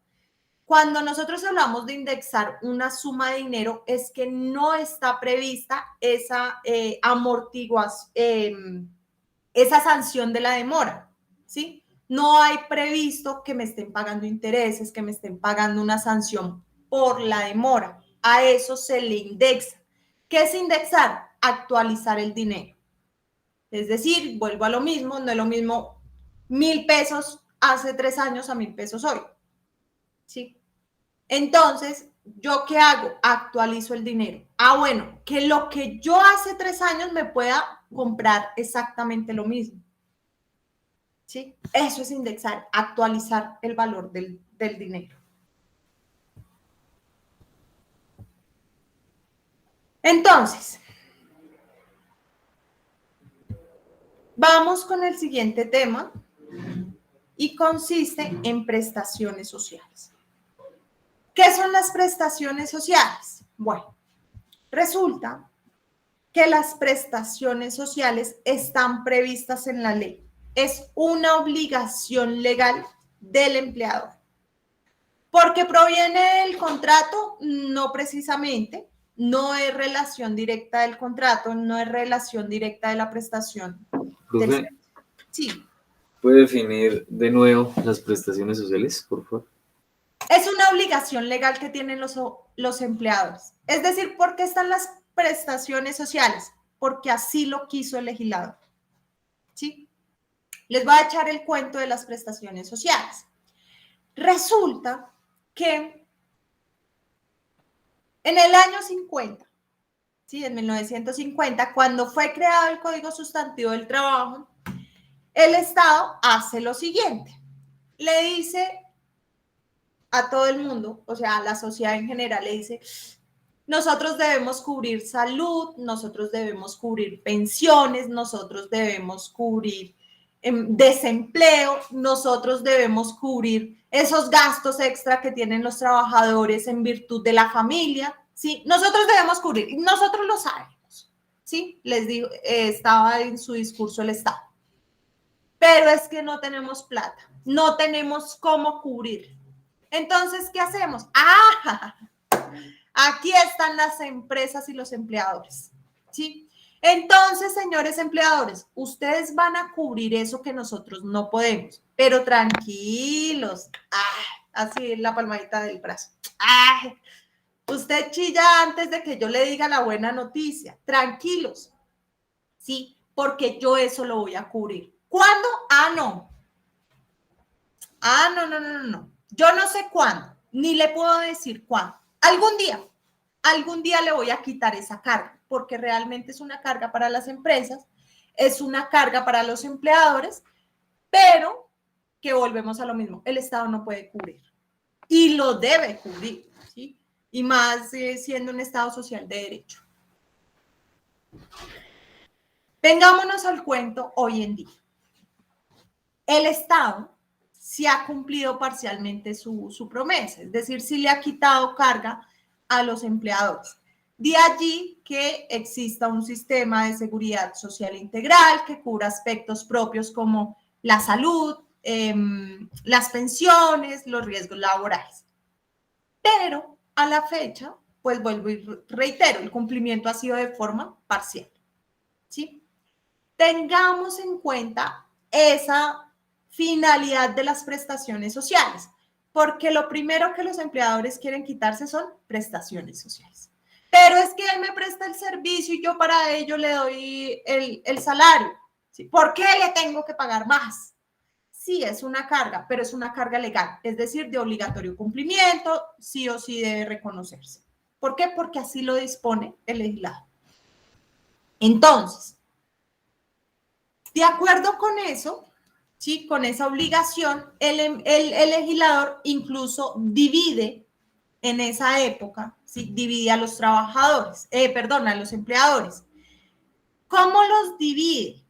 Cuando nosotros hablamos de indexar una suma de dinero, es que no está prevista esa amortiguación, esa sanción de la demora, ¿sí? No hay previsto que me estén pagando intereses, que me estén pagando una sanción por la demora. A eso se le indexa. ¿Qué es indexar? Actualizar el dinero. Es decir, vuelvo a lo mismo, no es lo mismo 1,000 pesos hace 3 años a 1,000 pesos hoy. ¿Sí? Entonces, ¿yo qué hago? Actualizo el dinero. Bueno, que lo que yo hace 3 años me pueda comprar exactamente lo mismo. ¿Sí? Eso es indexar, actualizar el valor del dinero. Entonces, vamos con el siguiente tema y consiste en prestaciones sociales. ¿Qué son las prestaciones sociales? Bueno, resulta que las prestaciones sociales están previstas en la ley. Es una obligación legal del empleador. ¿Porque proviene del contrato? No precisamente. No es relación directa del contrato, no es relación directa de la prestación. Profe, Sí. ¿puede definir de nuevo las prestaciones sociales, por favor? Es una obligación legal que tienen los empleadores. Es decir, ¿por qué están las prestaciones sociales? Porque así lo quiso el legislador. ¿Sí? Les voy a echar el cuento de las prestaciones sociales. Resulta que en el año 50, ¿sí? En 1950, cuando fue creado el Código Sustantivo del Trabajo, el Estado hace lo siguiente. Le dice a todo el mundo, o sea, a la sociedad en general, le dice, nosotros debemos cubrir salud, nosotros debemos cubrir pensiones, nosotros debemos cubrir desempleo, nosotros debemos cubrir esos gastos extra que tienen los trabajadores en virtud de la familia, ¿sí? Nosotros debemos cubrir, y nosotros lo sabemos, ¿sí? Les digo, estaba en su discurso el Estado. Pero es que no tenemos plata, no tenemos cómo cubrir. Entonces, ¿qué hacemos? Aquí están las empresas y los empleadores, ¿sí? Entonces, señores empleadores, ustedes van a cubrir eso que nosotros no podemos, pero tranquilos. Así es la palmadita del brazo. Usted chilla antes de que yo le diga la buena noticia. Tranquilos, ¿sí? Porque yo eso lo voy a cubrir. ¿Cuándo? No. No. Yo no sé cuándo, ni le puedo decir cuándo. Algún día le voy a quitar esa carga, porque realmente es una carga para las empresas, es una carga para los empleadores, pero que volvemos a lo mismo, el Estado no puede cubrir y lo debe cubrir, ¿sí? Y más siendo un Estado social de derecho. Vengámonos al cuento hoy en día. El Estado sí ha cumplido parcialmente su promesa, es decir, sí le ha quitado carga a los empleadores. De allí que exista un sistema de seguridad social integral que cubra aspectos propios como la salud, las pensiones, los riesgos laborales. Pero a la fecha, pues vuelvo y reitero, el cumplimiento ha sido de forma parcial, ¿sí? Tengamos en cuenta esa finalidad de las prestaciones sociales, porque lo primero que los empleadores quieren quitarse son prestaciones sociales. Pero es que él me presta el servicio y yo para ello le doy el salario. ¿Sí? ¿Por qué le tengo que pagar más? Sí, es una carga, pero es una carga legal, es decir, de obligatorio cumplimiento, sí o sí debe reconocerse. ¿Por qué? Porque así lo dispone el legislador. Entonces, de acuerdo con eso, ¿sí? Con esa obligación, el legislador incluso divide en esa época, ¿sí? Divide a los trabajadores, a los empleadores. ¿Cómo los divide?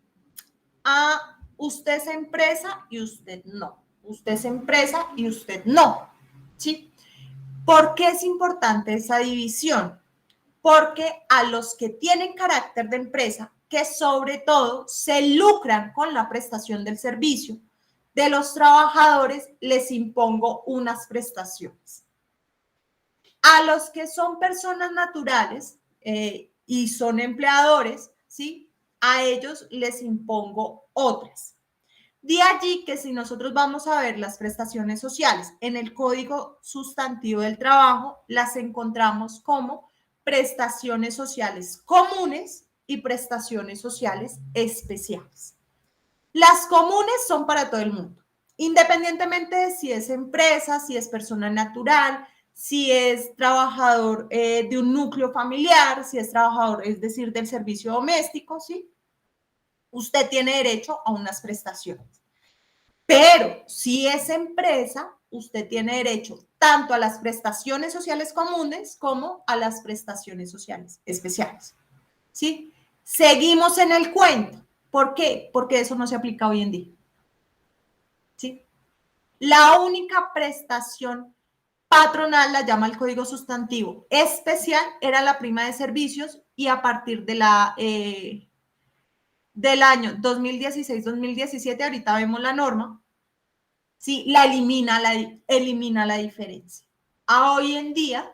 Usted es empresa y usted no. Usted es empresa y usted no, ¿sí? ¿Por qué es importante esa división? Porque a los que tienen carácter de empresa, que sobre todo se lucran con la prestación del servicio de los trabajadores, les impongo unas prestaciones. A los que son personas naturales y son empleadores, ¿sí? A ellos les impongo otras. De allí que si nosotros vamos a ver las prestaciones sociales en el Código Sustantivo del Trabajo, las encontramos como prestaciones sociales comunes y prestaciones sociales especiales. Las comunes son para todo el mundo, independientemente de si es empresa, si es persona natural, si es trabajador de un núcleo familiar, si es trabajador, es decir, del servicio doméstico, ¿sí? Usted tiene derecho a unas prestaciones. Pero si es empresa, usted tiene derecho tanto a las prestaciones sociales comunes como a las prestaciones sociales especiales. ¿Sí? Seguimos en el cuento. ¿Por qué? Porque eso no se aplica hoy en día. ¿Sí? La única prestación patronal, la llama el Código Sustantivo Especial, era la prima de servicios y a partir de del año 2016-2017, ahorita vemos la norma, ¿sí? Elimina la diferencia. A hoy en día,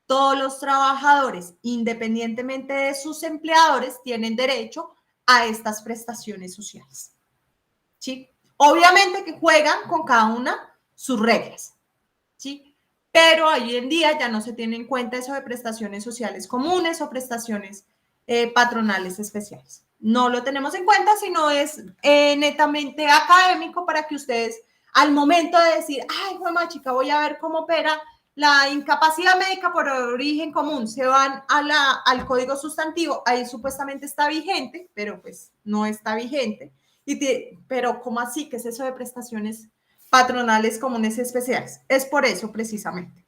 todos los trabajadores, independientemente de sus empleadores, tienen derecho a estas prestaciones sociales. ¿Sí? Obviamente que juegan con cada una sus reglas. ¿Sí? Pero hoy en día ya no se tiene en cuenta eso de prestaciones sociales comunes o prestaciones patronales especiales. No lo tenemos en cuenta, sino es netamente académico para que ustedes, al momento de decir, ay, mamá chica, voy a ver cómo opera la incapacidad médica por origen común, se van al código sustantivo, ahí supuestamente está vigente, pero pues no está vigente. Pero ¿cómo así? ¿Qué es eso de prestaciones patronales comunes y especiales? Es por eso precisamente.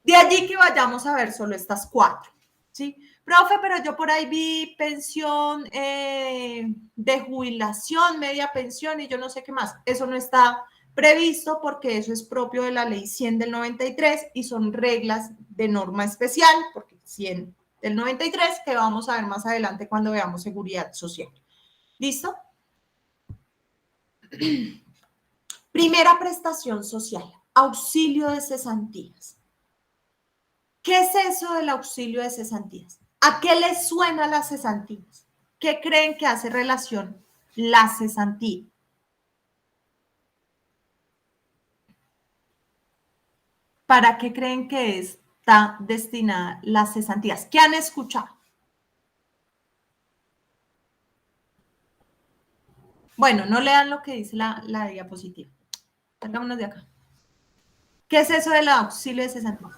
De allí que vayamos a ver solo estas 4, ¿sí? Profe, pero yo por ahí vi pensión de jubilación, media pensión y yo no sé qué más. Eso no está previsto porque eso es propio de la ley 100 del 93 y son reglas de norma especial, porque 100 del 93 que vamos a ver más adelante cuando veamos seguridad social. ¿Listo? Primera prestación social, auxilio de cesantías. ¿Qué es eso del auxilio de cesantías? ¿A qué les suena las cesantías? ¿Qué creen que hace relación la cesantía? ¿Para qué creen que está destinada las cesantías? ¿Qué han escuchado? Bueno, no lean lo que dice la diapositiva. Salgámonos de acá. ¿Qué es eso del auxilio de cesantías?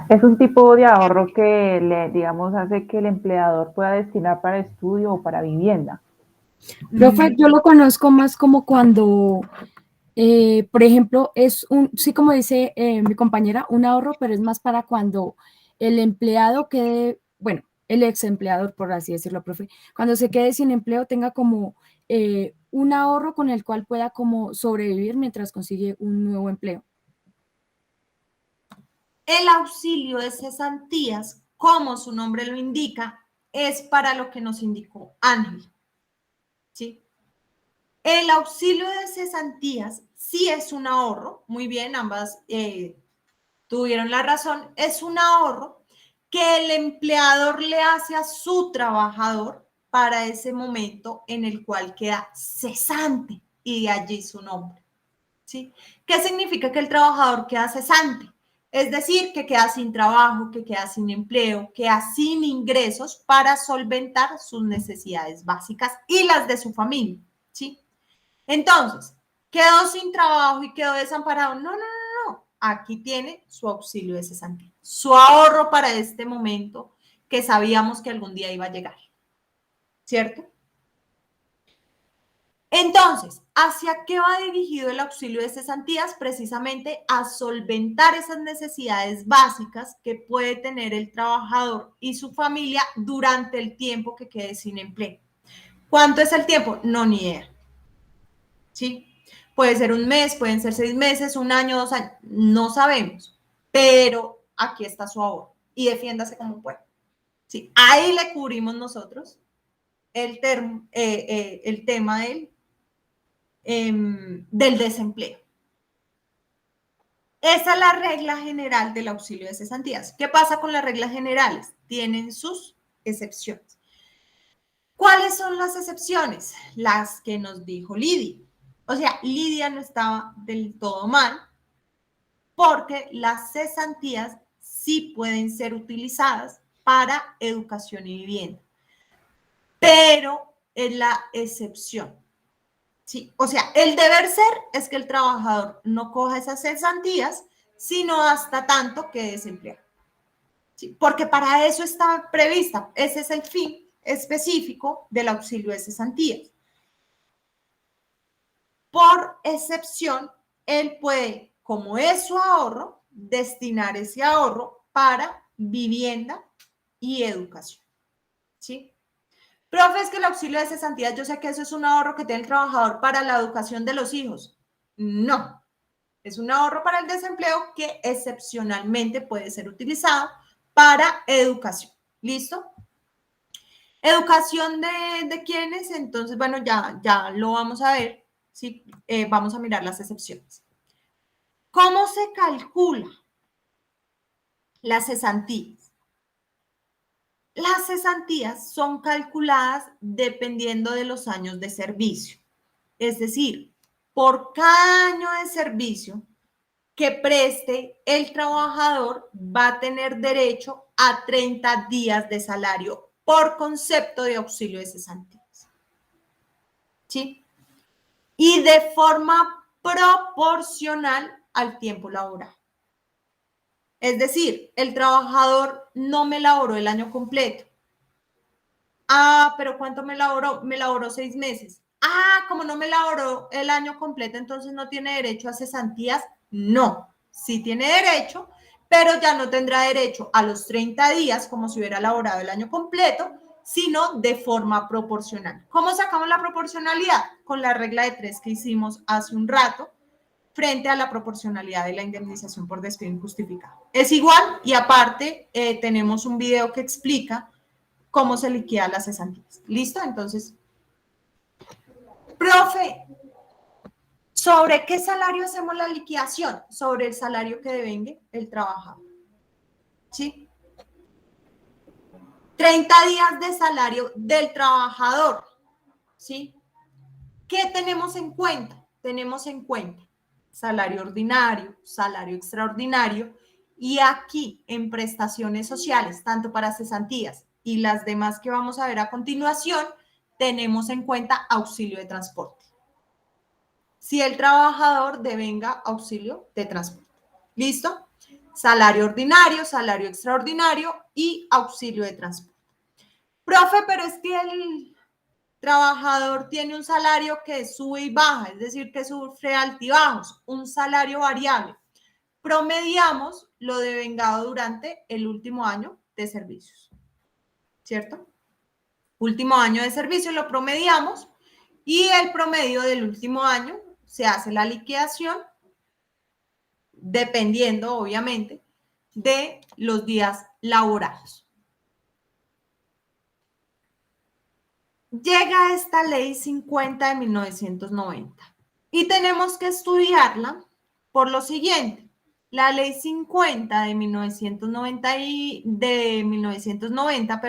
Es un tipo de ahorro que, digamos, hace que el empleador pueda destinar para estudio o para vivienda. Profe, yo lo conozco más como cuando, por ejemplo, sí, como dice mi compañera, un ahorro, pero es más para cuando el empleado quede, bueno, el ex empleador, por así decirlo, profe, cuando se quede sin empleo tenga como un ahorro con el cual pueda como sobrevivir mientras consigue un nuevo empleo. El auxilio de cesantías, como su nombre lo indica, es para lo que nos indicó Ángel. ¿Sí? El auxilio de cesantías sí es un ahorro, muy bien, ambas tuvieron la razón, es un ahorro que el empleador le hace a su trabajador para ese momento en el cual queda cesante y de allí su nombre. ¿Sí? ¿Qué significa que el trabajador queda cesante? Es decir, que queda sin trabajo, que queda sin empleo, queda sin ingresos para solventar sus necesidades básicas y las de su familia. ¿Sí? Entonces, quedó sin trabajo y quedó desamparado. No. Aquí tiene su auxilio de cesantía, su ahorro para este momento que sabíamos que algún día iba a llegar. ¿Cierto? Entonces, ¿hacia qué va dirigido el auxilio de cesantías? Precisamente a solventar esas necesidades básicas que puede tener el trabajador y su familia durante el tiempo que quede sin empleo. ¿Cuánto es el tiempo? No, ni idea. ¿Sí? Puede ser un mes, pueden ser 6 meses, 1 año, 2 años, no sabemos, pero aquí está su ahorro y defiéndase como pueda. ¿Sí? Ahí le cubrimos nosotros el tema del desempleo. Esa es la regla general del auxilio de cesantías. ¿Qué pasa con las reglas generales? Tienen sus excepciones. ¿Cuáles son las excepciones? Las que nos dijo Lidia. O sea, Lidia no estaba del todo mal porque las cesantías sí pueden ser utilizadas para educación y vivienda, pero es la excepción. Sí, o sea, el deber ser es que el trabajador no coja esas cesantías, sino hasta tanto que desempleado. ¿Sí? Porque para eso está prevista, ese es el fin específico del auxilio de cesantías. Por excepción, él puede, como es su ahorro, destinar ese ahorro para vivienda y educación. ¿Sí? Profe, es que el auxilio de cesantías, yo sé que eso es un ahorro que tiene el trabajador para la educación de los hijos. No, es un ahorro para el desempleo que excepcionalmente puede ser utilizado para educación. ¿Listo? ¿Educación de quiénes? Entonces, bueno, ya lo vamos a ver. ¿Sí? Vamos a mirar las excepciones. ¿Cómo se calcula las cesantías? Las cesantías son calculadas dependiendo de los años de servicio. Es decir, por cada año de servicio que preste, el trabajador va a tener derecho a 30 días de salario por concepto de auxilio de cesantías. ¿Sí? Y de forma proporcional al tiempo laboral. Es decir, el trabajador no me laboró el año completo. Ah, pero ¿cuánto me laboró? Me laboró 6 meses. Ah, como no me laboró el año completo, entonces no tiene derecho a cesantías. No, sí tiene derecho, pero ya no tendrá derecho a los 30 días como si hubiera laborado el año completo, sino de forma proporcional. ¿Cómo sacamos la proporcionalidad? Con la regla de 3 que hicimos hace un rato, frente a la proporcionalidad de la indemnización por despido injustificado. Es igual y aparte tenemos un video que explica cómo se liquidan las cesantías. ¿Listo? Entonces, profe, ¿sobre qué salario hacemos la liquidación? Sobre el salario que devengue el trabajador. ¿Sí? 30 días de salario del trabajador. ¿Sí? ¿Qué tenemos en cuenta? Tenemos en cuenta salario ordinario, salario extraordinario y aquí en prestaciones sociales, tanto para cesantías y las demás que vamos a ver a continuación, tenemos en cuenta auxilio de transporte. Si el trabajador devenga auxilio de transporte. ¿Listo? Salario ordinario, salario extraordinario y auxilio de transporte. Profe, pero es que el trabajador tiene un salario que sube y baja, es decir, que sufre altibajos, un salario variable. Promediamos lo devengado durante el último año de servicios, ¿cierto? Último año de servicio lo promediamos y el promedio del último año se hace la liquidación dependiendo, obviamente, de los días laborados. Llega esta ley 50 de 1990 y tenemos que estudiarla por lo siguiente. La ley 50 de 1990,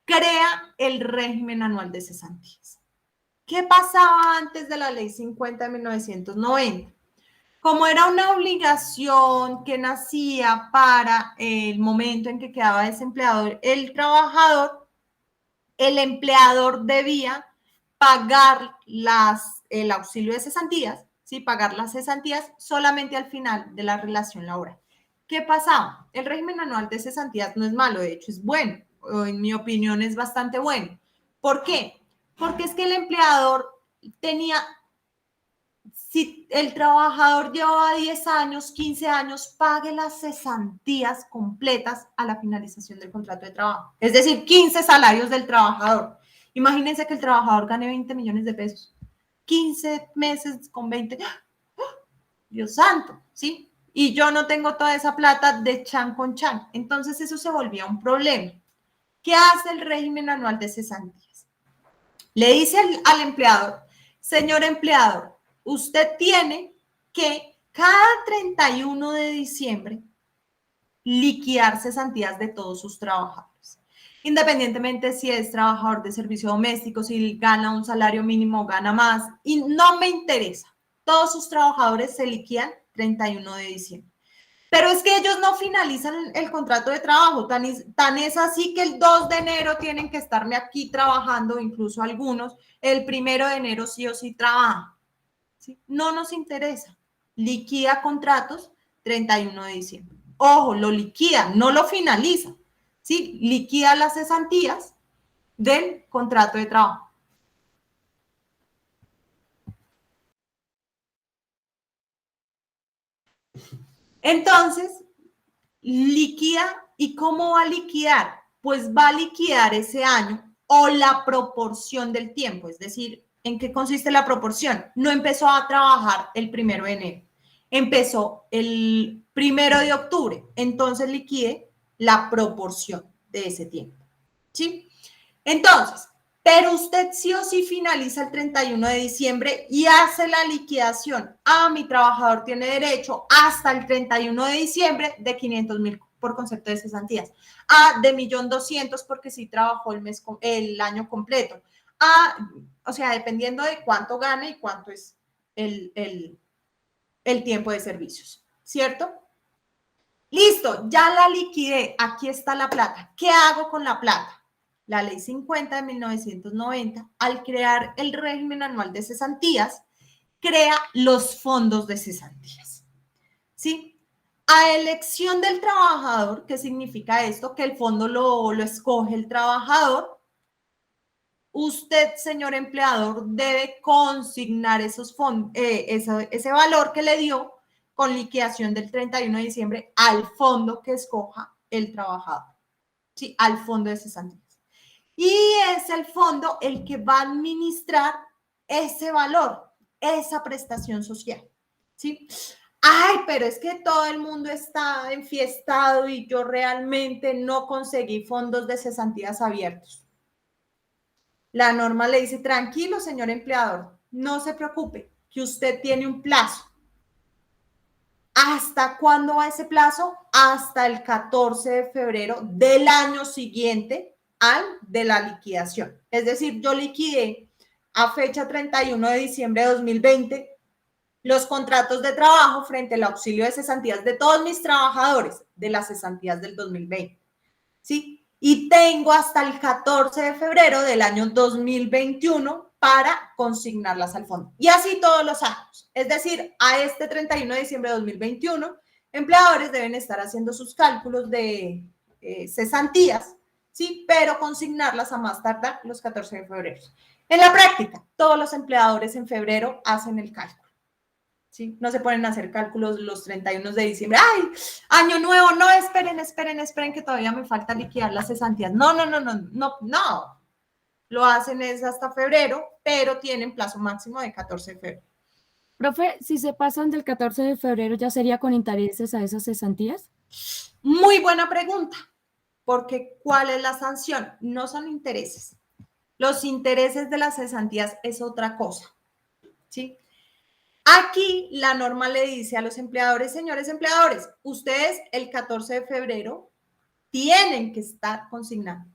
crea el régimen anual de cesantías. ¿Qué pasaba antes de la ley 50 de 1990? Como era una obligación que nacía para el momento en que quedaba desempleado el trabajador, el empleador debía pagar el auxilio de cesantías, ¿sí? Pagar las cesantías solamente al final de la relación laboral. ¿Qué pasaba? El régimen anual de cesantías no es malo, de hecho es bueno, en mi opinión es bastante bueno. ¿Por qué? Porque es que el empleador tenía, si el trabajador llevaba 10 años, 15 años, pague las cesantías completas a la finalización del contrato de trabajo. Es decir, 15 salarios del trabajador. Imagínense que el trabajador gane 20 millones de pesos. 15 meses con 20. ¡Oh! Dios santo, ¿sí? Y yo no tengo toda esa plata de chan con chan. Entonces eso se volvía un problema. ¿Qué hace el régimen anual de cesantías? Le dice al empleador, señor empleador, usted tiene que cada 31 de diciembre liquidar cesantías de todos sus trabajadores. Independientemente si es trabajador de servicio doméstico, si gana un salario mínimo o gana más, y no me interesa. Todos sus trabajadores se liquidan 31 de diciembre. Pero es que ellos no finalizan el contrato de trabajo, tan es así que el 2 de enero tienen que estarme aquí trabajando, incluso algunos, el 1 de enero sí o sí trabajan. ¿Sí? No nos interesa. Liquida contratos 31 de diciembre. Ojo, lo liquida, no lo finaliza. ¿Sí? Liquida las cesantías del contrato de trabajo. Entonces, liquida. ¿Y cómo va a liquidar? Pues va a liquidar ese año o la proporción del tiempo. Es decir, ¿en qué consiste la proporción? No empezó a trabajar el 1 de enero. Empezó el 1 de octubre. Entonces liquide la proporción de ese tiempo. ¿Sí? Entonces, pero usted sí o sí finaliza el 31 de diciembre y hace la liquidación. Mi trabajador tiene derecho hasta el 31 de diciembre de 500,000 por concepto de cesantías. De 1.200.000 porque sí trabajó el año completo. O sea, dependiendo de cuánto gane y cuánto es el tiempo de servicios, ¿cierto? Listo, ya la liquidé. Aquí está la plata. ¿Qué hago con la plata? La Ley 50 de 1990, al crear el régimen anual de cesantías, crea los fondos de cesantías. ¿Sí? A elección del trabajador, ¿qué significa esto? Que el fondo lo escoge el trabajador. Usted, señor empleador, debe consignar esos fondos, ese valor que le dio con liquidación del 31 de diciembre al fondo que escoja el trabajador. ¿Sí? Al fondo de cesantías. Y es el fondo el que va a administrar ese valor, esa prestación social. ¿Sí? Pero es que todo el mundo está enfiestado y yo realmente no conseguí fondos de cesantías abiertos. La norma le dice, tranquilo, señor empleador, no se preocupe, que usted tiene un plazo. ¿Hasta cuándo va ese plazo? Hasta el 14 de febrero del año siguiente al de la liquidación. Es decir, yo liquidé a fecha 31 de diciembre de 2020 los contratos de trabajo frente al auxilio de cesantías de todos mis trabajadores de las cesantías del 2020. ¿Sí? Y tengo hasta el 14 de febrero del año 2021 para consignarlas al fondo. Y así todos los años. Es decir, a este 31 de diciembre de 2021, empleadores deben estar haciendo sus cálculos de cesantías, ¿sí? Pero consignarlas a más tardar los 14 de febrero. En la práctica, todos los empleadores en febrero hacen el cálculo. ¿Sí? No se ponen a hacer cálculos los 31 de diciembre. ¡Ay! Año nuevo, no, esperen que todavía me falta liquidar las cesantías. No. Lo hacen es hasta febrero, pero tienen plazo máximo de 14 de febrero. Profe, si se pasan del 14 de febrero, ¿ya sería con intereses a esas cesantías? Muy buena pregunta, porque ¿cuál es la sanción? No son intereses. Los intereses de las cesantías es otra cosa, ¿sí? Aquí la norma le dice a los empleadores, señores empleadores, ustedes el 14 de febrero tienen que estar consignando.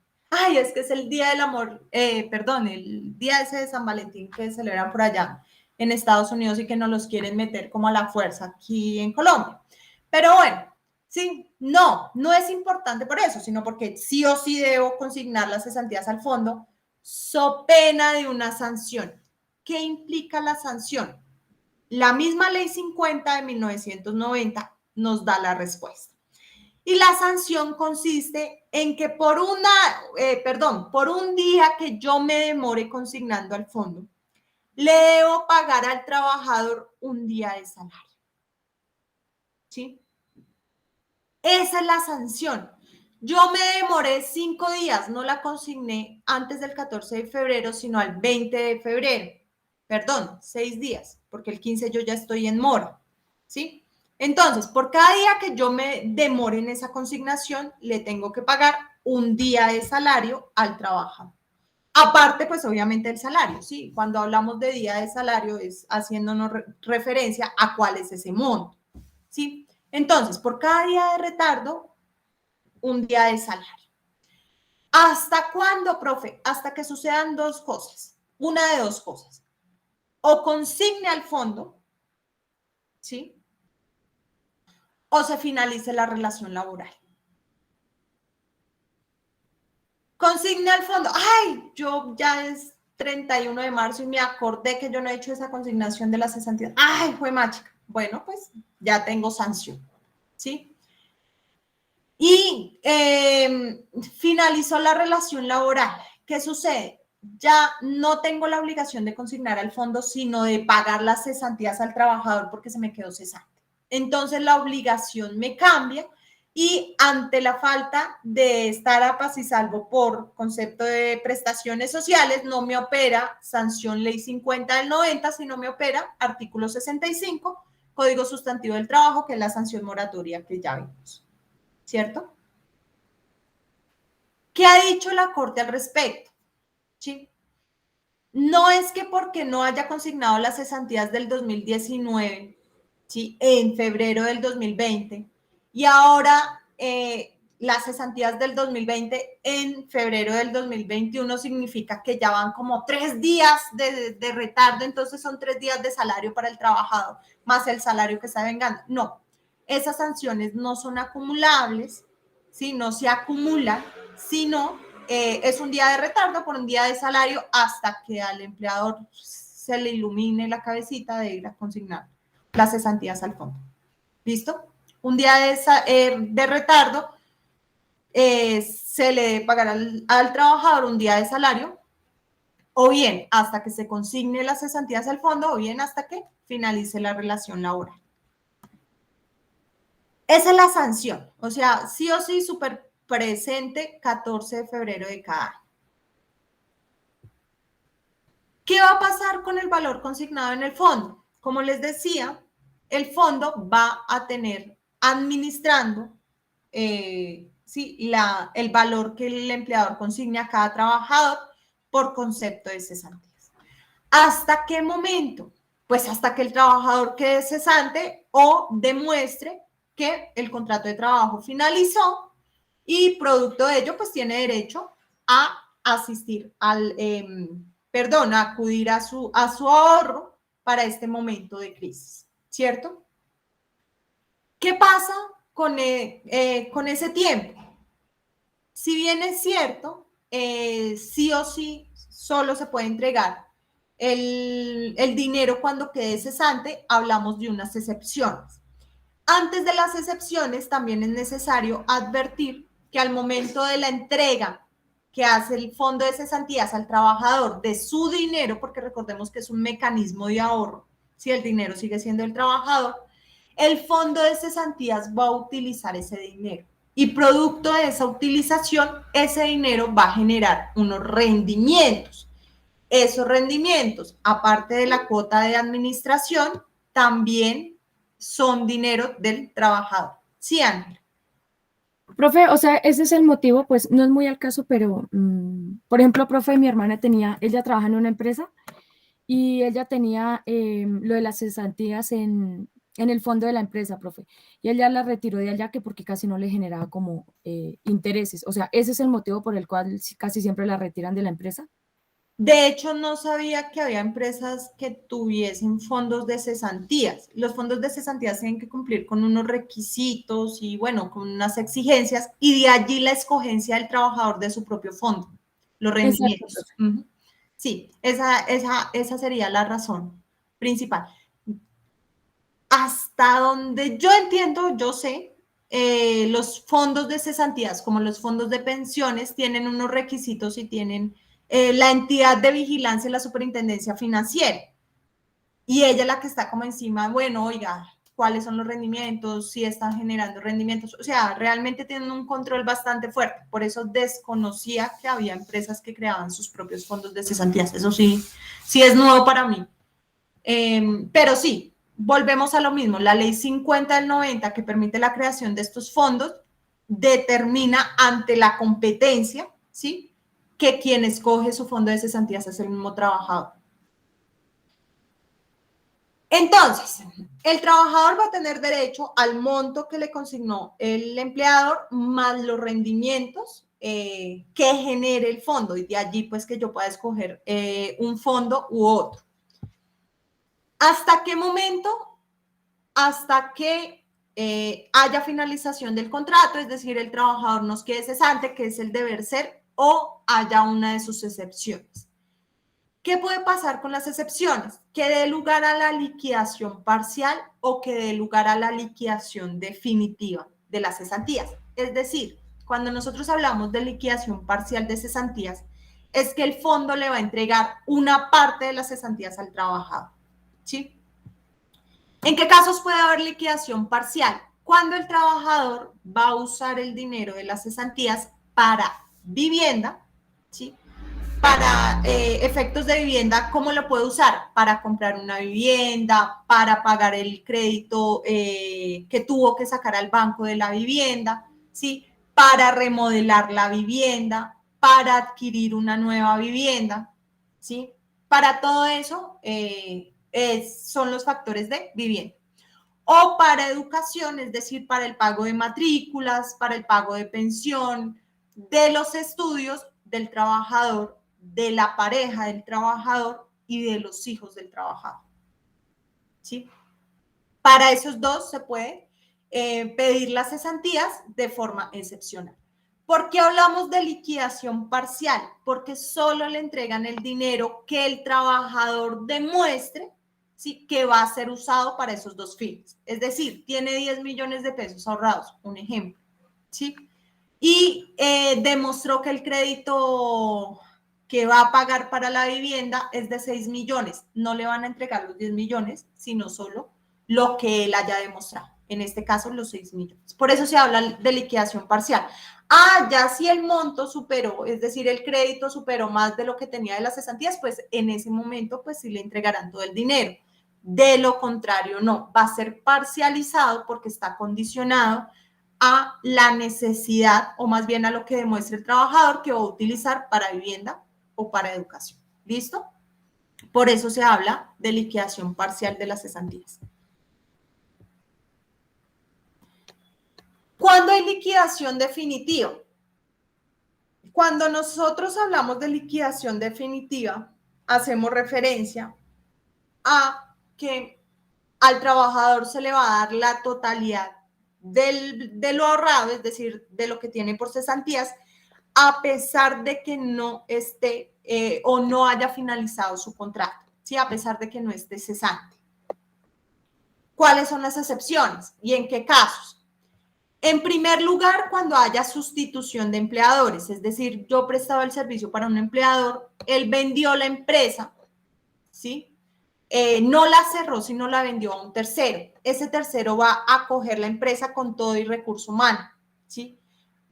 Es que es el día del amor, el día ese de San Valentín que celebran por allá en Estados Unidos y que nos los quieren meter como a la fuerza aquí en Colombia. Pero bueno, sí, no es importante por eso, sino porque sí o sí debo consignar las cesantías al fondo, so pena de una sanción. ¿Qué implica la sanción? La misma Ley 50 de 1990 nos da la respuesta. Y la sanción consiste en que por un día que yo me demore consignando al fondo, le debo pagar al trabajador un día de salario. ¿Sí? Esa es la sanción. Yo me demoré 5 días, no la consigné antes del 14 de febrero, sino al 20 de febrero. 6 días, porque el 15 yo ya estoy en mora, ¿sí? Entonces, por cada día que yo me demore en esa consignación, le tengo que pagar un día de salario al trabajador. Aparte, pues obviamente el salario, ¿sí? Cuando hablamos de día de salario es haciéndonos referencia a cuál es ese monto, ¿sí? Entonces, por cada día de retardo, un día de salario. ¿Hasta cuándo, profe? Hasta que sucedan dos cosas. Una de dos cosas. O consigne al fondo, ¿sí? o se finalice la relación laboral. Consigne al fondo. ¡Ay! Yo ya es 31 de marzo y me acordé que yo no he hecho esa consignación de las cesantías. ¡Ay, fue mágica! Bueno, pues ya tengo sanción, ¿sí? Y finalizó la relación laboral. ¿Qué sucede? Ya no tengo la obligación de consignar al fondo, sino de pagar las cesantías al trabajador porque se me quedó cesante. Entonces la obligación me cambia y ante la falta de estar a paz y salvo por concepto de prestaciones sociales, no me opera sanción ley 50 del 90, sino me opera artículo 65, Código Sustantivo del Trabajo, que es la sanción moratoria que ya vimos. ¿Cierto? ¿Qué ha dicho la Corte al respecto? ¿Sí? No es que porque no haya consignado las cesantías del 2019, ¿sí? En febrero del 2020, y ahora las cesantías del 2020 en febrero del 2021 significa que ya van como 3 días de retardo, entonces son 3 días de salario para el trabajador, más el salario que está vengando. No, esas sanciones no son acumulables, ¿sí? No se acumulan, sino es un día de retardo por un día de salario hasta que al empleador se le ilumine la cabecita de ir a consignar las cesantías al fondo. ¿Listo? Un día de retardo se le debe pagar al trabajador un día de salario, o bien hasta que se consigne las cesantías al fondo, o bien hasta que finalice la relación laboral. Esa es la sanción, o sea, sí o sí, súper presente 14 de febrero de cada año. ¿Qué va a pasar con el valor consignado en el fondo? Como les decía, el fondo va a tener administrando sí, el valor que el empleador consigne a cada trabajador por concepto de cesantías. ¿Hasta qué momento? Pues hasta que el trabajador quede cesante o demuestre que el contrato de trabajo finalizó y producto de ello, pues tiene derecho a asistir a acudir a su ahorro para este momento de crisis, ¿cierto? ¿Qué pasa con ese tiempo? Si bien es cierto, sí o sí solo se puede entregar el dinero cuando quede cesante, hablamos de unas excepciones. Antes de las excepciones, también es necesario advertir que al momento de la entrega que hace el fondo de cesantías al trabajador de su dinero, porque recordemos que es un mecanismo de ahorro, si el dinero sigue siendo del trabajador, el fondo de cesantías va a utilizar ese dinero. Y producto de esa utilización, ese dinero va a generar unos rendimientos. Esos rendimientos, aparte de la cuota de administración, también son dinero del trabajador. Sí, Ángel. Profe, o sea, ese es el motivo, pues no es muy al caso, pero, por ejemplo, profe, mi hermana ella trabaja en una empresa y ella tenía lo de las cesantías en el fondo de la empresa, profe, y ella la retiró de allá que porque casi no le generaba como intereses. O sea, ese es el motivo por el cual casi siempre la retiran de la empresa. De hecho, no sabía que había empresas que tuviesen fondos de cesantías. Los fondos de cesantías tienen que cumplir con unos requisitos y, bueno, con unas exigencias, y de allí la escogencia del trabajador de su propio fondo, los rendimientos. Exacto. Sí, esa sería la razón principal. Hasta donde yo entiendo, yo sé, los fondos de cesantías, como los fondos de pensiones, tienen unos requisitos y tienen la entidad de vigilancia, la superintendencia financiera. Y ella es la que está como encima, bueno, oiga, ¿cuáles son los rendimientos? Si están generando rendimientos. O sea, realmente tienen un control bastante fuerte. Por eso desconocía que había empresas que creaban sus propios fondos de cesantías. Eso sí es nuevo para mí. Pero sí, volvemos a lo mismo. La ley 50 del 90, que permite la creación de estos fondos, determina ante la competencia, ¿sí?, que quien escoge su fondo de cesantías es el mismo trabajador. Entonces, el trabajador va a tener derecho al monto que le consignó el empleador más los rendimientos que genere el fondo, y de allí pues que yo pueda escoger un fondo u otro. ¿Hasta qué momento? Hasta que haya finalización del contrato, es decir, el trabajador nos quede cesante, que es el deber ser, o haya una de sus excepciones. ¿Qué puede pasar con las excepciones? Que dé lugar a la liquidación parcial o que dé lugar a la liquidación definitiva de las cesantías. Es decir, cuando nosotros hablamos de liquidación parcial de cesantías, es que el fondo le va a entregar una parte de las cesantías al trabajador, ¿sí? ¿En qué casos puede haber liquidación parcial? Cuando el trabajador va a usar el dinero de las cesantías para vivienda, ¿sí? Para efectos de vivienda, ¿cómo lo puede usar? Para comprar una vivienda, para pagar el crédito que tuvo que sacar al banco de la vivienda, ¿sí? Para remodelar la vivienda, para adquirir una nueva vivienda, ¿sí? Para todo eso son los factores de vivienda. O para educación, es decir, para el pago de matrículas, para el pago de pensión, de los estudios del trabajador, de la pareja del trabajador y de los hijos del trabajador. ¿Sí? Para esos dos se puede pedir las cesantías de forma excepcional. ¿Por qué hablamos de liquidación parcial? Porque solo le entregan el dinero que el trabajador demuestre, ¿sí?, que va a ser usado para esos dos fines. Es decir, tiene 10 millones de pesos ahorrados, un ejemplo, ¿sí? Y demostró que el crédito que va a pagar para la vivienda es de 6 millones. No le van a entregar los 10 millones, sino solo lo que él haya demostrado. En este caso, los 6 millones. Por eso se habla de liquidación parcial. Ya si el monto superó, es decir, el crédito superó más de lo que tenía de las cesantías, pues en ese momento, pues sí le entregarán todo el dinero. De lo contrario, no. Va a ser parcializado porque está condicionado a la necesidad, o más bien a lo que demuestre el trabajador que va a utilizar para vivienda o para educación. ¿Listo? Por eso se habla de liquidación parcial de las cesantías. ¿Cuándo hay liquidación definitiva? Cuando nosotros hablamos de liquidación definitiva, hacemos referencia a que al trabajador se le va a dar la totalidad de lo ahorrado, es decir, de lo que tiene por cesantías, a pesar de que no esté o no haya finalizado su contrato, ¿sí? A pesar de que no esté cesante. ¿Cuáles son las excepciones y en qué casos? En primer lugar, cuando haya sustitución de empleadores, es decir, yo prestaba el servicio para un empleador, él vendió la empresa, ¿sí? No la cerró, sino la vendió a un tercero. Ese tercero va a coger la empresa con todo y recurso humano, ¿sí?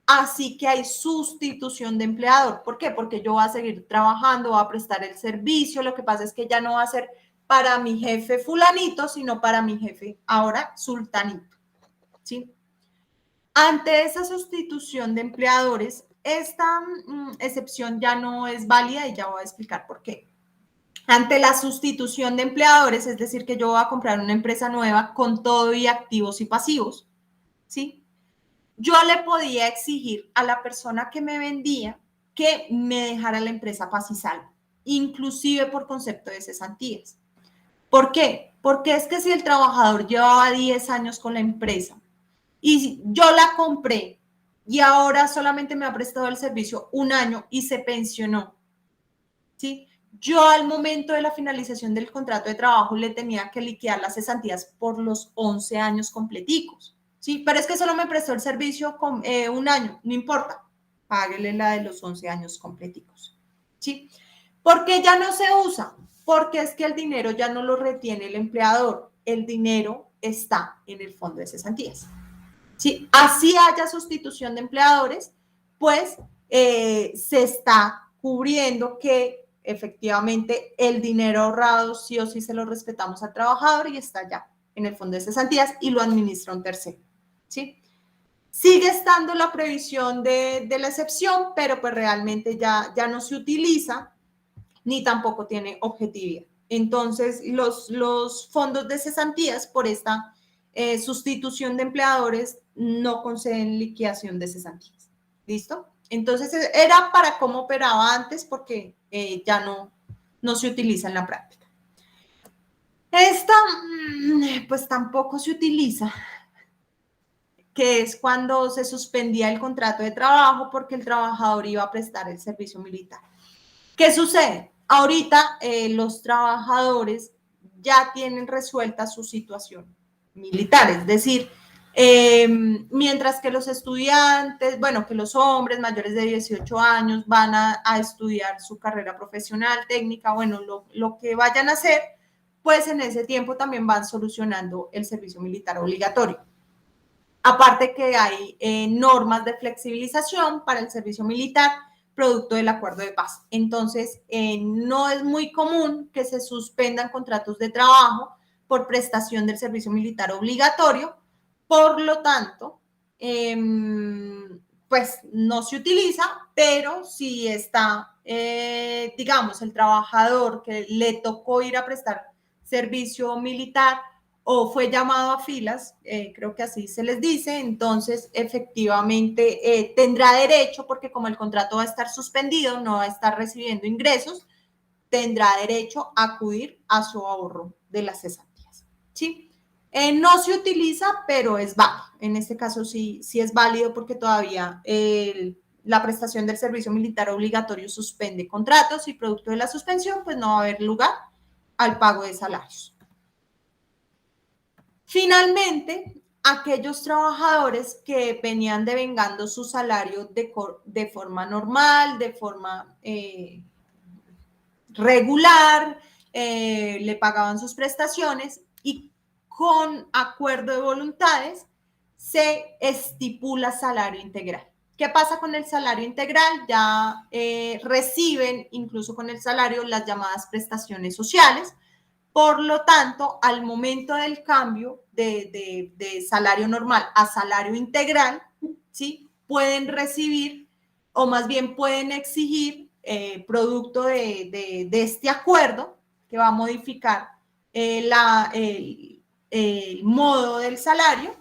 Así que hay sustitución de empleador. ¿Por qué? Porque yo voy a seguir trabajando, voy a prestar el servicio. Lo que pasa es que ya no va a ser para mi jefe fulanito, sino para mi jefe ahora sultanito, ¿sí? Ante esa sustitución de empleadores, esta excepción ya no es válida y ya voy a explicar por qué. Ante la sustitución de empleadores, es decir, que yo voy a comprar una empresa nueva con todo y activos y pasivos, ¿sí? Yo le podía exigir a la persona que me vendía que me dejara la empresa paz y salvo, inclusive por concepto de cesantías. ¿Por qué? Porque es que si el trabajador llevaba 10 años con la empresa y yo la compré y ahora solamente me ha prestado el servicio un año y se pensionó, ¿sí? Yo al momento de la finalización del contrato de trabajo le tenía que liquidar las cesantías por los 11 años completicos, ¿sí? Pero es que solo me prestó el servicio con un año, no importa, páguele la de los 11 años completicos, ¿sí? ¿Por qué ya no se usa? Porque es que el dinero ya no lo retiene el empleador, el dinero está en el fondo de cesantías, ¿sí? Así haya sustitución de empleadores, pues se está cubriendo que efectivamente el dinero ahorrado sí o sí se lo respetamos al trabajador y está ya en el fondo de cesantías y lo administra un tercero, ¿sí? Sigue estando la previsión de la excepción, pero pues realmente ya no se utiliza ni tampoco tiene objetividad. Entonces, los fondos de cesantías por esta sustitución de empleadores no conceden liquidación de cesantías. ¿Listo? Entonces, era para cómo operaba antes porque ya no se utiliza en la práctica. Esta, pues tampoco se utiliza que es cuando se suspendía el contrato de trabajo porque el trabajador iba a prestar el servicio militar. ¿Qué sucede? Ahorita los trabajadores ya tienen resuelta su situación militar, es decir, mientras que los estudiantes, bueno, que los hombres mayores de 18 años van a estudiar su carrera profesional, técnica, bueno, lo que vayan a hacer, pues en ese tiempo también van solucionando el servicio militar obligatorio. Aparte que hay normas de flexibilización para el servicio militar, producto del acuerdo de paz. Entonces, no es muy común que se suspendan contratos de trabajo por prestación del servicio militar obligatorio. Por lo tanto, pues no se utiliza, pero si está, digamos, el trabajador que le tocó ir a prestar servicio militar o fue llamado a filas, creo que así se les dice, entonces efectivamente tendrá derecho, porque como el contrato va a estar suspendido, no va a estar recibiendo ingresos, tendrá derecho a acudir a su ahorro de las cesantías, ¿sí? No se utiliza, pero es válido. En este caso sí es válido porque todavía la prestación del servicio militar obligatorio suspende contratos y producto de la suspensión, pues no va a haber lugar al pago de salarios. Finalmente, aquellos trabajadores que venían devengando su salario de forma normal, de forma regular, le pagaban sus prestaciones y con acuerdo de voluntades se estipula salario integral. ¿Qué pasa con el salario integral? Ya reciben incluso con el salario las llamadas prestaciones sociales. Por lo tanto, al momento del cambio de salario normal a salario integral, ¿sí? Pueden recibir o más bien pueden exigir, producto de este acuerdo que va a modificar el modo del salario,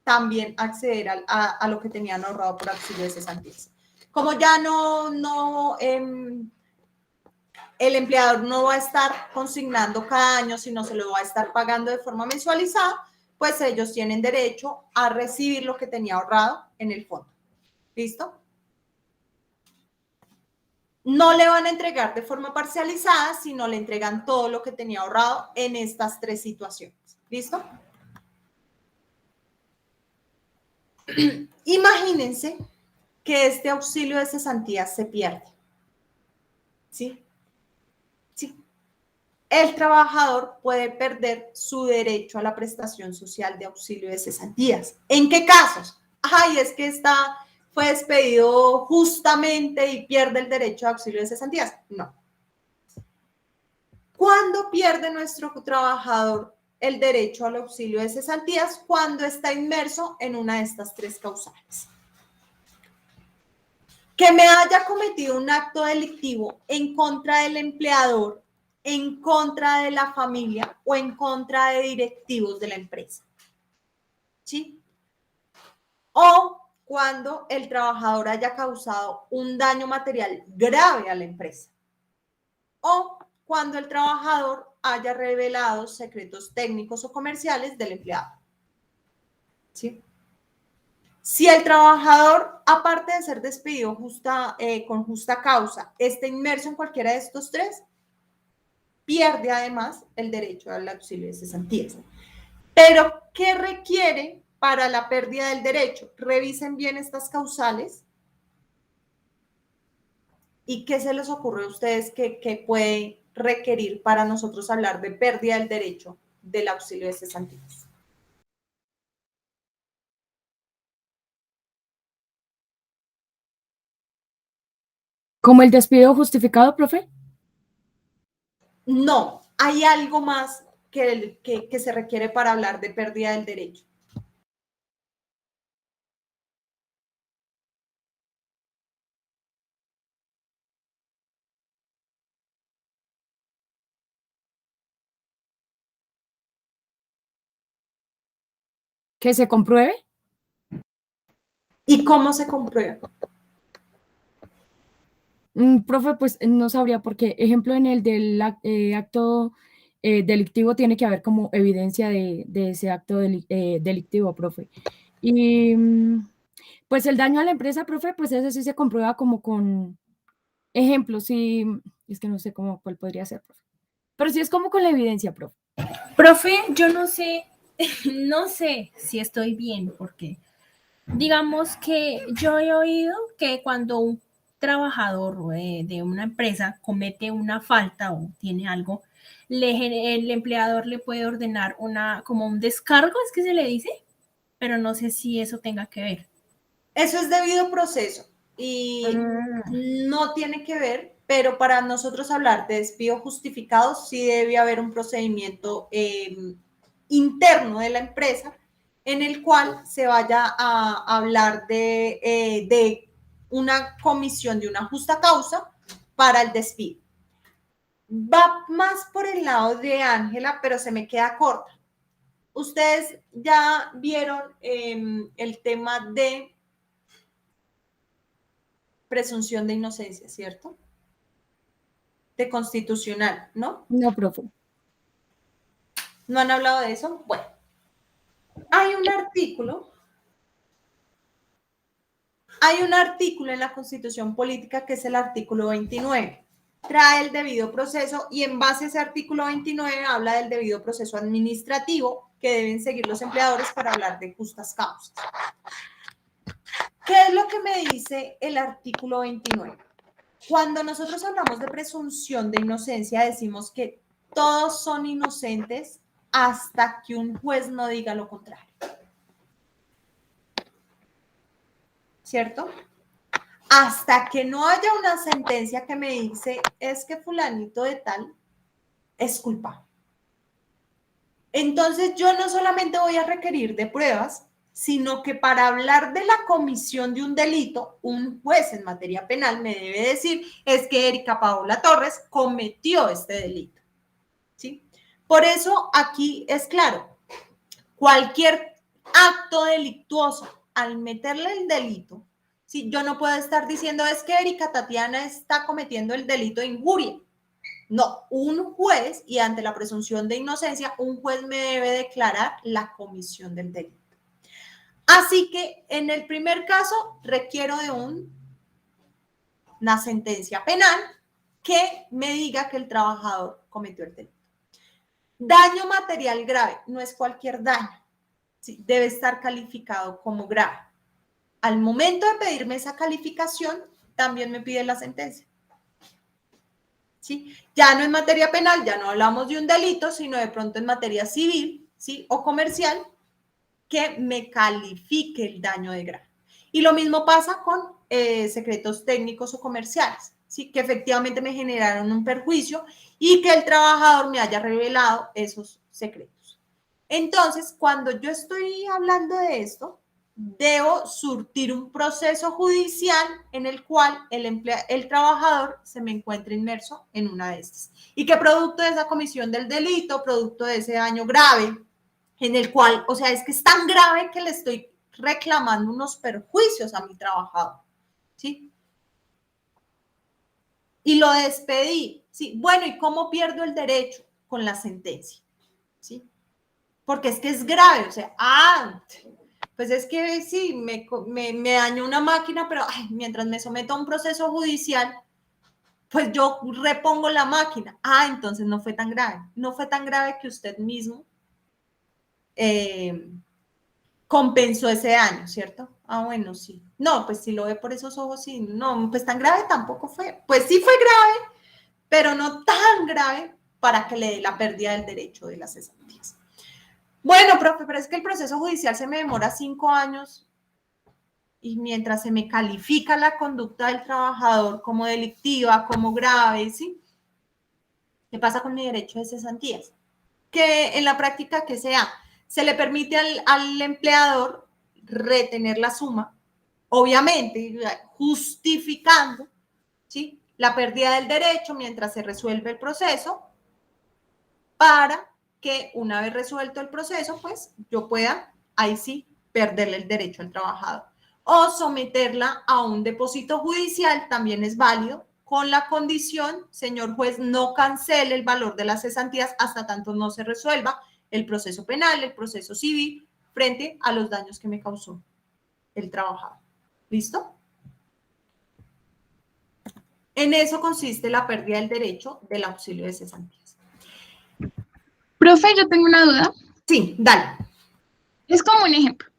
también acceder a lo que tenían ahorrado por auxilio de cesantías. Como ya el empleador no va a estar consignando cada año, sino se lo va a estar pagando de forma mensualizada, pues ellos tienen derecho a recibir lo que tenía ahorrado en el fondo. ¿Listo? No le van a entregar de forma parcializada, sino le entregan todo lo que tenía ahorrado en estas tres situaciones. ¿Listo? Imagínense que este auxilio de cesantías se pierde. ¿Sí? Sí. El trabajador puede perder su derecho a la prestación social de auxilio de cesantías. ¿En qué casos? Ay, es que fue despedido justamente y pierde el derecho a auxilio de cesantías. No. ¿Cuándo pierde nuestro trabajador el derecho al auxilio de cesantías? Cuando está inmerso en una de estas tres causales. Que me haya cometido un acto delictivo en contra del empleador, en contra de la familia o en contra de directivos de la empresa. ¿Sí? O cuando el trabajador haya causado un daño material grave a la empresa. O cuando el trabajador haya revelado secretos técnicos o comerciales del empleado. ¿Sí? Si el trabajador, aparte de ser despedido con justa causa, está inmerso en cualquiera de estos tres, pierde además el derecho al auxilio de cesantías. Pero, ¿qué requiere para la pérdida del derecho? Revisen bien estas causales. ¿Y qué se les ocurre a ustedes que puede requerir para nosotros hablar de pérdida del derecho del auxilio de cesantías? ¿Como el despido justificado, profe? No, hay algo más que se requiere para hablar de pérdida del derecho. ¿Que se compruebe? ¿Y cómo se comprueba? Profe, pues no sabría, porque ejemplo en el del acto delictivo tiene que haber como evidencia de ese acto delictivo, profe. Y pues el daño a la empresa, profe, pues ese sí se comprueba como con ejemplos, sí, es que no sé cómo, cuál podría ser, profe. Pero sí es como con la evidencia, profe. Profe, yo no sé, no sé si estoy bien, porque digamos que yo he oído que cuando un trabajador de una empresa comete una falta o tiene algo, el empleador le puede ordenar como un descargo, es que se le dice, pero no sé si eso tenga que ver. Eso es debido proceso y no tiene que ver, pero para nosotros hablar de despido justificado sí debe haber un procedimiento interno de la empresa en el cual se vaya a hablar de una comisión de una justa causa para el despido. Va más por el lado de Ángela, pero se me queda corta. Ustedes ya vieron el tema de presunción de inocencia, ¿cierto? De constitucional, ¿no? No, profe. ¿No han hablado de eso? Bueno, hay un artículo en la Constitución Política que es el artículo 29. Trae el debido proceso y en base a ese artículo 29 habla del debido proceso administrativo que deben seguir los empleadores para hablar de justas causas. ¿Qué es lo que me dice el artículo 29? Cuando nosotros hablamos de presunción de inocencia, decimos que todos son inocentes hasta que un juez no diga lo contrario. ¿Cierto? Hasta que no haya una sentencia que me dice es que fulanito de tal es culpable. Entonces yo no solamente voy a requerir de pruebas, sino que para hablar de la comisión de un delito, un juez en materia penal me debe decir es que Erika Paola Torres cometió este delito. ¿Sí? Por eso aquí es claro, cualquier acto delictuoso, al meterle el delito, ¿sí? Yo no puedo estar diciendo es que Erika Tatiana está cometiendo el delito de injuria. No, un juez, y ante la presunción de inocencia, un juez me debe declarar la comisión del delito. Así que en el primer caso requiero de una sentencia penal que me diga que el trabajador cometió el delito. Daño material grave, no es cualquier daño, ¿sí? Debe estar calificado como grave. Al momento de pedirme esa calificación, también me pide la sentencia. ¿Sí? Ya no en materia penal, ya no hablamos de un delito, sino de pronto en materia civil, ¿sí? O comercial, que me califique el daño de grave. Y lo mismo pasa con secretos técnicos o comerciales, ¿sí? Que efectivamente me generaron un perjuicio y que el trabajador me haya revelado esos secretos. Entonces, cuando yo estoy hablando de esto, debo surtir un proceso judicial en el cual el trabajador se me encuentre inmerso en una de estas. Y que producto de esa comisión del delito, producto de ese daño grave, en el cual, o sea, es que es tan grave que le estoy reclamando unos perjuicios a mi trabajador, ¿sí? Y lo despedí, ¿sí? Bueno, ¿y cómo pierdo el derecho? Con la sentencia, ¿sí? Porque es que es grave, o sea, pues es que sí, me dañó una máquina, pero mientras me someto a un proceso judicial, pues yo repongo la máquina. Entonces no fue tan grave. No fue tan grave que usted mismo compensó ese daño, ¿cierto? Bueno, sí. No, pues si lo ve por esos ojos, sí. No, pues tan grave tampoco fue. Pues sí fue grave, pero no tan grave para que le dé la pérdida del derecho de las cesantías. Bueno, profe, pero es que el proceso judicial se me demora 5 años y mientras se me califica la conducta del trabajador como delictiva, como grave, ¿sí? ¿Qué pasa con mi derecho de cesantías? Que en la práctica, ¿qué sea? Se le permite al empleador retener la suma, obviamente, justificando, ¿sí? La pérdida del derecho mientras se resuelve el proceso para que una vez resuelto el proceso, pues yo pueda, ahí sí, perderle el derecho al trabajador. O someterla a un depósito judicial, también es válido, con la condición, señor juez, no cancele el valor de las cesantías hasta tanto no se resuelva el proceso penal, el proceso civil frente a los daños que me causó el trabajador. ¿Listo? En eso consiste la pérdida del derecho del auxilio de cesantías. Profe, yo tengo una duda. Sí, dale. Es como un ejemplo.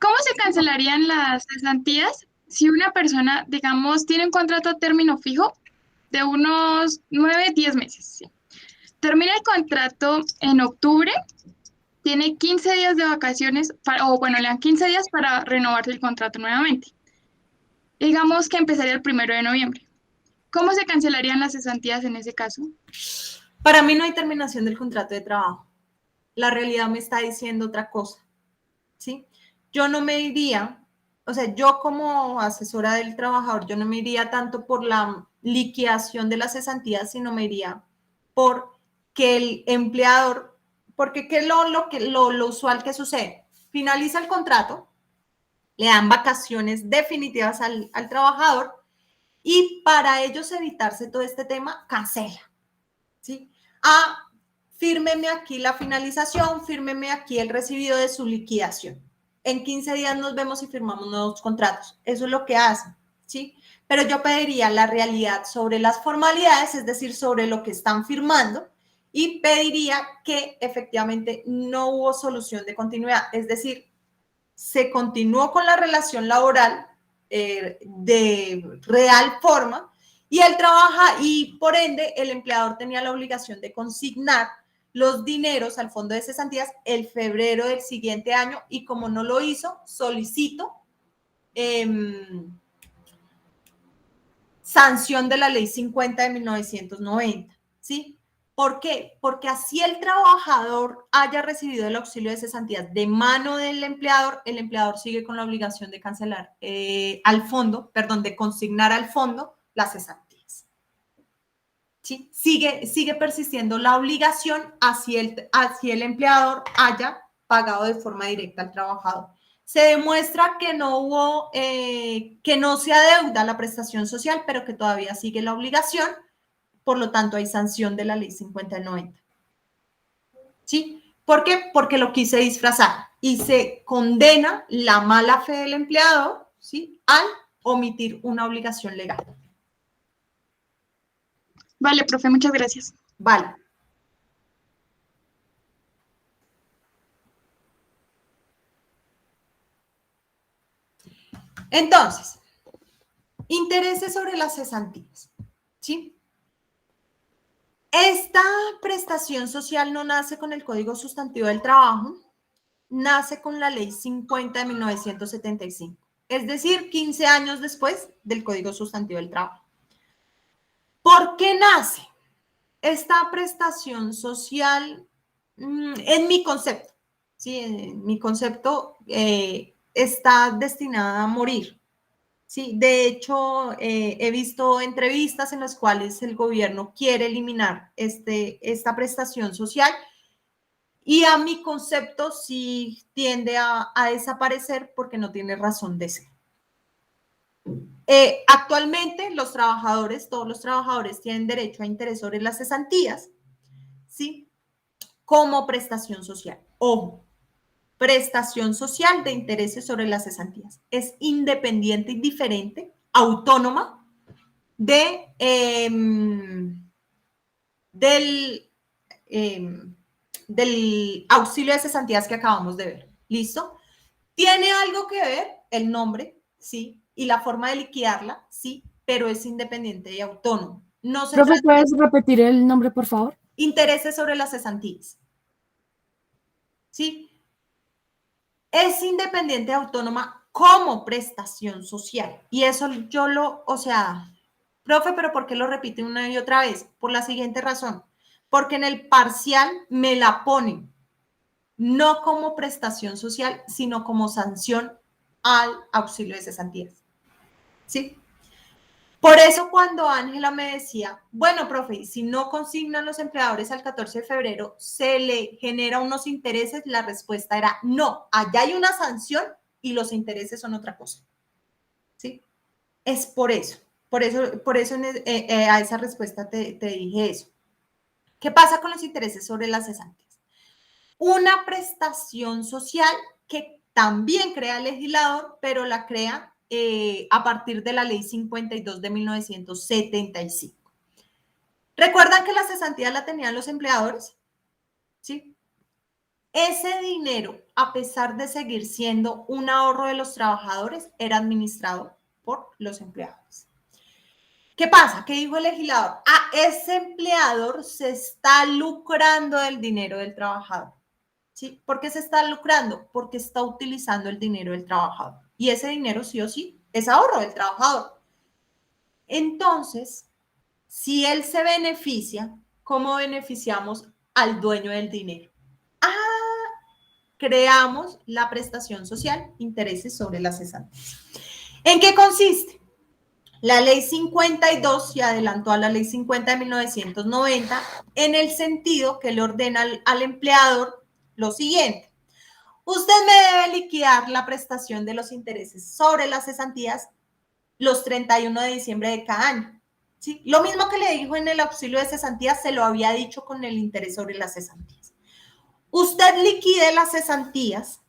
¿Cómo se cancelarían las cesantías si una persona, digamos, tiene un contrato a término fijo de unos 9, 10 meses? ¿Sí? Termina el contrato en octubre, tiene 15 días de vacaciones, o bueno, le dan 15 días para renovarse el contrato nuevamente. Digamos que empezaría el 1 de noviembre. ¿Cómo se cancelarían las cesantías en ese caso? Para mí no hay terminación del contrato de trabajo. La realidad me está diciendo otra cosa, ¿sí? Yo no me iría, o sea, yo como asesora del trabajador, yo no me iría tanto por la liquidación de las cesantías, sino me iría por que el empleador, porque ¿qué es lo usual que sucede? Finaliza el contrato, le dan vacaciones definitivas al trabajador y para ellos evitarse todo este tema, cancela, ¿sí? Fírmeme aquí la finalización, fírmeme aquí el recibido de su liquidación. En 15 días nos vemos y firmamos nuevos contratos. Eso es lo que hacen, ¿sí? Pero yo pediría la realidad sobre las formalidades, es decir, sobre lo que están firmando, y pediría que efectivamente no hubo solución de continuidad, es decir, se continuó con la relación laboral de real forma y él trabaja y por ende el empleador tenía la obligación de consignar los dineros al fondo de cesantías el febrero del siguiente año y como no lo hizo, solicito sanción de la ley 50 de 1990, ¿sí? ¿Por qué? Porque así el trabajador haya recibido el auxilio de cesantías de mano del empleador, el empleador sigue con la obligación de cancelar de consignar al fondo las cesantías. ¿Sí? Sigue persistiendo la obligación así el empleador haya pagado de forma directa al trabajador. Se demuestra que no hubo, que no se adeuda la prestación social, pero que todavía sigue la obligación. Por lo tanto, hay sanción de la ley 5090. ¿Sí? ¿Por qué? Porque lo quise disfrazar y se condena la mala fe del empleador, ¿sí? Al omitir una obligación legal. Vale, profe, muchas gracias. Vale. Entonces, intereses sobre las cesantías, ¿sí? Esta prestación social no nace con el Código Sustantivo del Trabajo, nace con la Ley 50 de 1975, es decir, 15 años después del Código Sustantivo del Trabajo. ¿Por qué nace esta prestación social? En mi concepto, ¿sí? En mi concepto está destinada a morir. Sí, de hecho, he visto entrevistas en las cuales el gobierno quiere eliminar esta prestación social y a mi concepto sí tiende a desaparecer porque no tiene razón de ser. Actualmente los trabajadores, todos los trabajadores tienen derecho a interés sobre las cesantías, ¿sí? Como prestación social. Ojo, prestación social de intereses sobre las cesantías. Es independiente y diferente, autónoma del auxilio de cesantías que acabamos de ver. ¿Listo? ¿Tiene algo que ver el nombre? Sí. ¿Y la forma de liquidarla? Sí, pero es independiente y autónomo. No se Profe, trata ¿puedes repetir el nombre, por favor? de intereses sobre las cesantías. ¿Sí? Es independiente y autónoma como prestación social. Y eso profe, pero ¿por qué lo repite una y otra vez? Por la siguiente razón. Porque en el parcial me la ponen no como prestación social, sino como sanción al auxilio de cesantías. ¿Sí? Por eso cuando Ángela me decía, bueno, profe, si no consignan los empleadores al 14 de febrero, ¿se le genera unos intereses? La respuesta era no, allá hay una sanción y los intereses son otra cosa. ¿Sí? Es por eso a esa respuesta te dije eso. ¿Qué pasa con los intereses sobre las cesantías? una prestación social que también crea el legislador, pero la crea a partir de la Ley 52 de 1975. ¿Recuerdan que la cesantía la tenían los empleadores? ¿Sí? Ese dinero, a pesar de seguir siendo un ahorro de los trabajadores, era administrado por los empleadores. ¿Qué pasa? ¿Qué dijo el legislador? Ese empleador se está lucrando del dinero del trabajador. ¿Sí? ¿Por qué se está lucrando? Porque está utilizando el dinero del trabajador. Y ese dinero sí o sí es ahorro del trabajador. Entonces, si él se beneficia, ¿cómo beneficiamos al dueño del dinero? Creamos la prestación social, intereses sobre las cesantías. ¿En qué consiste? La ley 52 se adelantó a la ley 50 de 1990 en el sentido que le ordena al empleador lo siguiente. Usted me debe liquidar la prestación de los intereses sobre las cesantías los 31 de diciembre de cada año. ¿Sí? Lo mismo que le dijo en el auxilio de cesantías, se lo había dicho con el interés sobre las cesantías. Usted liquide las cesantías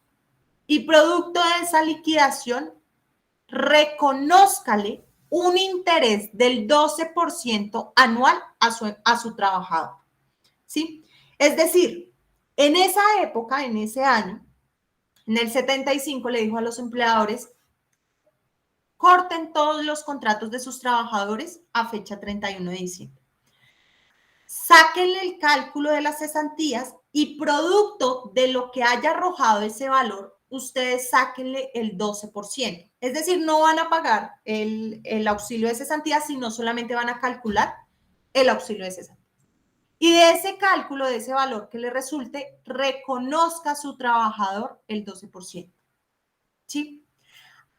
y producto de esa liquidación, reconózcale un interés del 12% anual a su trabajador. ¿Sí? Es decir, en esa época, en ese año, en el 75 le dijo a los empleadores, corten todos los contratos de sus trabajadores a fecha 31 de diciembre. Sáquenle el cálculo de las cesantías y producto de lo que haya arrojado ese valor, ustedes sáquenle el 12%. Es decir, no van a pagar el auxilio de cesantías, sino solamente van a calcular el auxilio de cesantías. Y de ese cálculo, de ese valor que le resulte, reconozca a su trabajador el 12%. ¿Sí?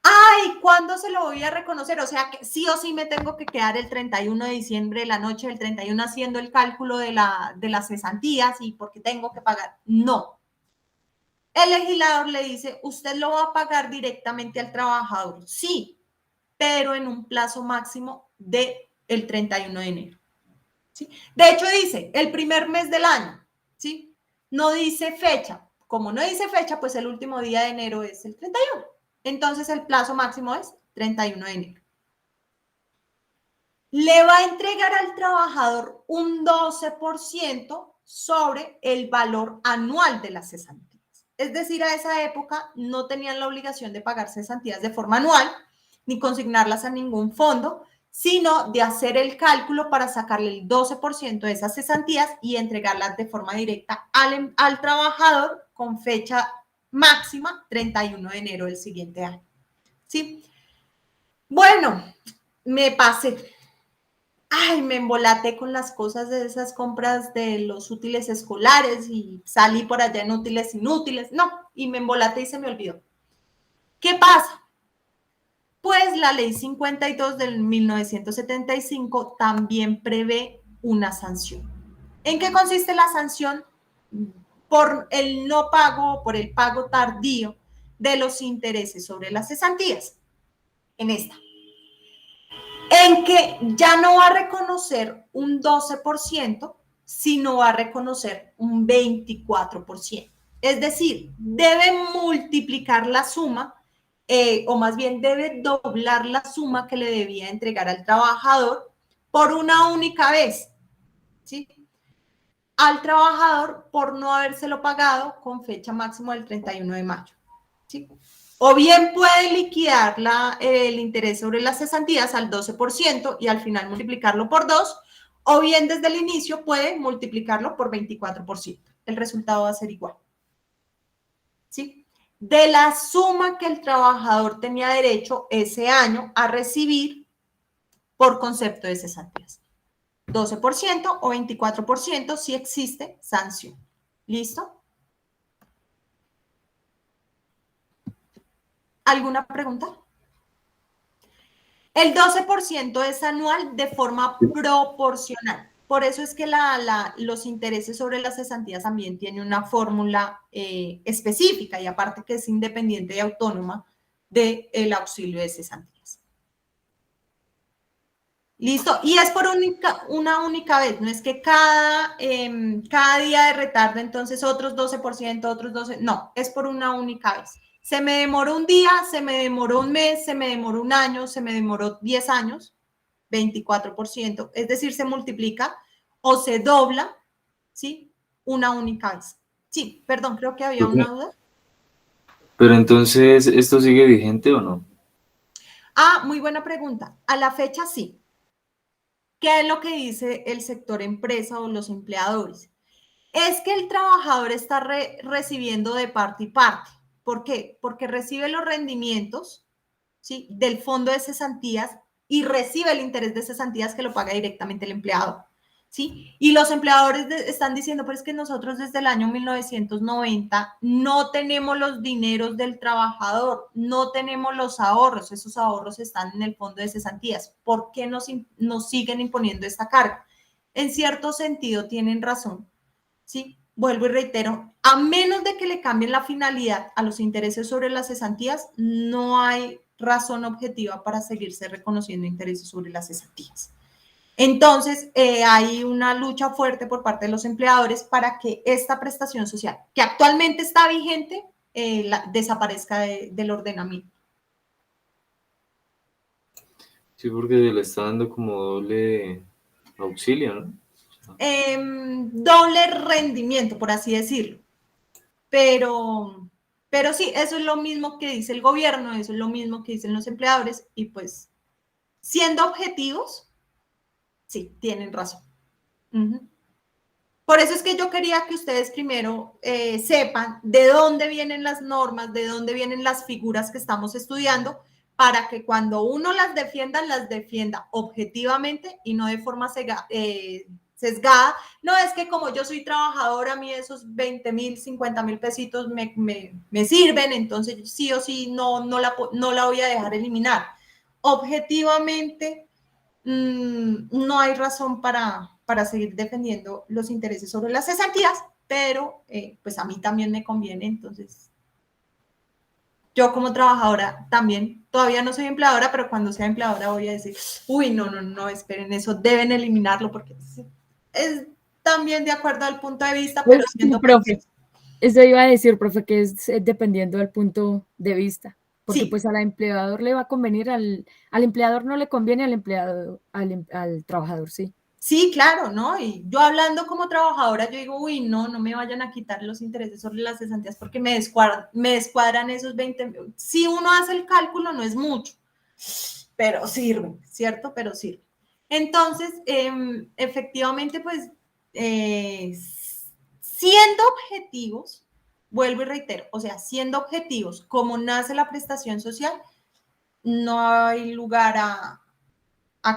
Ay, ¿cuándo se lo voy a reconocer? O sea, que sí o sí me tengo que quedar el 31 de diciembre, la noche del 31, haciendo el cálculo de las cesantías y porque tengo que pagar. No. El legislador le dice, usted lo va a pagar directamente al trabajador. Sí, pero en un plazo máximo del 31 de enero. ¿Sí? De hecho, dice el primer mes del año. ¿Sí? No dice fecha. Como no dice fecha, pues el último día de enero es el 31. Entonces, el plazo máximo es 31 de enero. Le va a entregar al trabajador un 12% sobre el valor anual de las cesantías. Es decir, a esa época no tenían la obligación de pagar cesantías de forma anual, ni consignarlas a ningún fondo, sino de hacer el cálculo para sacarle el 12% de esas cesantías y entregarlas de forma directa al trabajador con fecha máxima 31 de enero del siguiente año. ¿Sí? Bueno, me pasé. Ay, me embolaté con las cosas de esas compras de los útiles escolares y salí por allá en útiles inútiles. No, y me embolaté y se me olvidó. ¿Qué pasa? Pues la ley 52 del 1975 también prevé una sanción. ¿En qué consiste la sanción? Por el no pago, por el pago tardío de los intereses sobre las cesantías. En esta. En que ya no va a reconocer un 12%, sino va a reconocer un 24%. Es decir, debe multiplicar la suma, o más bien debe doblar la suma que le debía entregar al trabajador por una única vez, ¿sí? Al trabajador por no habérselo pagado con fecha máxima del 31 de mayo, ¿sí? O bien puede liquidar el interés sobre las cesantías al 12% y al final multiplicarlo por 2, o bien desde el inicio puede multiplicarlo por 24%. El resultado va a ser igual. ¿Sí? De la suma que el trabajador tenía derecho ese año a recibir por concepto de cesantías. 12% o 24% si existe sanción. ¿Listo? ¿Alguna pregunta? El 12% es anual de forma proporcional. Por eso es que los intereses sobre las cesantías también tienen una fórmula específica y aparte que es independiente y autónoma del auxilio de cesantías. ¿Listo? Y es por una única vez, no es que cada día de retardo, entonces otros 12%, otros 12%, no, es por una única vez. Se me demoró un día, se me demoró un mes, se me demoró un año, se me demoró 10 años, 24%, es decir, se multiplica o se dobla, ¿sí? Una única vez. Sí, perdón, creo que había una duda. Pero entonces, ¿esto sigue vigente o no? Ah, muy buena pregunta. A la fecha sí. ¿Qué es lo que dice el sector empresa o los empleadores? Es que el trabajador está recibiendo de parte y parte. ¿Por qué? Porque recibe los rendimientos, ¿sí?, del fondo de cesantías y recibe el interés de cesantías que lo paga directamente el empleado. ¿Sí? Y los empleadores están diciendo, pero es que nosotros desde el año 1990 no tenemos los dineros del trabajador, no tenemos los ahorros, esos ahorros están en el fondo de cesantías. ¿Por qué nos siguen imponiendo esta carga? En cierto sentido tienen razón, ¿sí? Vuelvo y reitero, a menos de que le cambien la finalidad a los intereses sobre las cesantías, no hay razón objetiva para seguirse reconociendo intereses sobre las cesantías. Entonces, hay una lucha fuerte por parte de los empleadores para que esta prestación social, que actualmente está vigente, desaparezca del ordenamiento. Sí, porque le está dando como doble auxilio, ¿no? Doble rendimiento, por así decirlo. Pero sí, eso es lo mismo que dice el gobierno, eso es lo mismo que dicen los empleadores y pues, siendo objetivos, sí, tienen razón. Por eso es que yo quería que ustedes primero sepan de dónde vienen las normas, de dónde vienen las figuras que estamos estudiando, para que cuando uno las defienda objetivamente y no de forma sesgada. No es que como yo soy trabajadora, a mí esos 20,000, 50,000 pesitos me sirven, entonces sí o sí no la voy a dejar eliminar. Objetivamente, no hay razón para seguir defendiendo los intereses sobre las cesantías, pero pues a mí también me conviene, entonces yo como trabajadora también, todavía no soy empleadora, pero cuando sea empleadora voy a decir, uy, no, esperen, eso deben eliminarlo porque es también de acuerdo al punto de vista, pero Pues, siendo profe, eso iba a decir, profe, que es dependiendo del punto de vista, porque sí. pues al empleador le va a convenir, al empleador no le conviene, al empleado, al trabajador, sí. Sí, claro, ¿no? Y yo hablando como trabajadora, yo digo, uy, no me vayan a quitar los intereses sobre las cesantías porque me descuadran esos 20. Si uno hace el cálculo, no es mucho, pero sirve, ¿cierto? Pero sirve. Entonces, efectivamente, pues, siendo objetivos, vuelvo y reitero, o sea, siendo objetivos, como nace la prestación social, no hay lugar a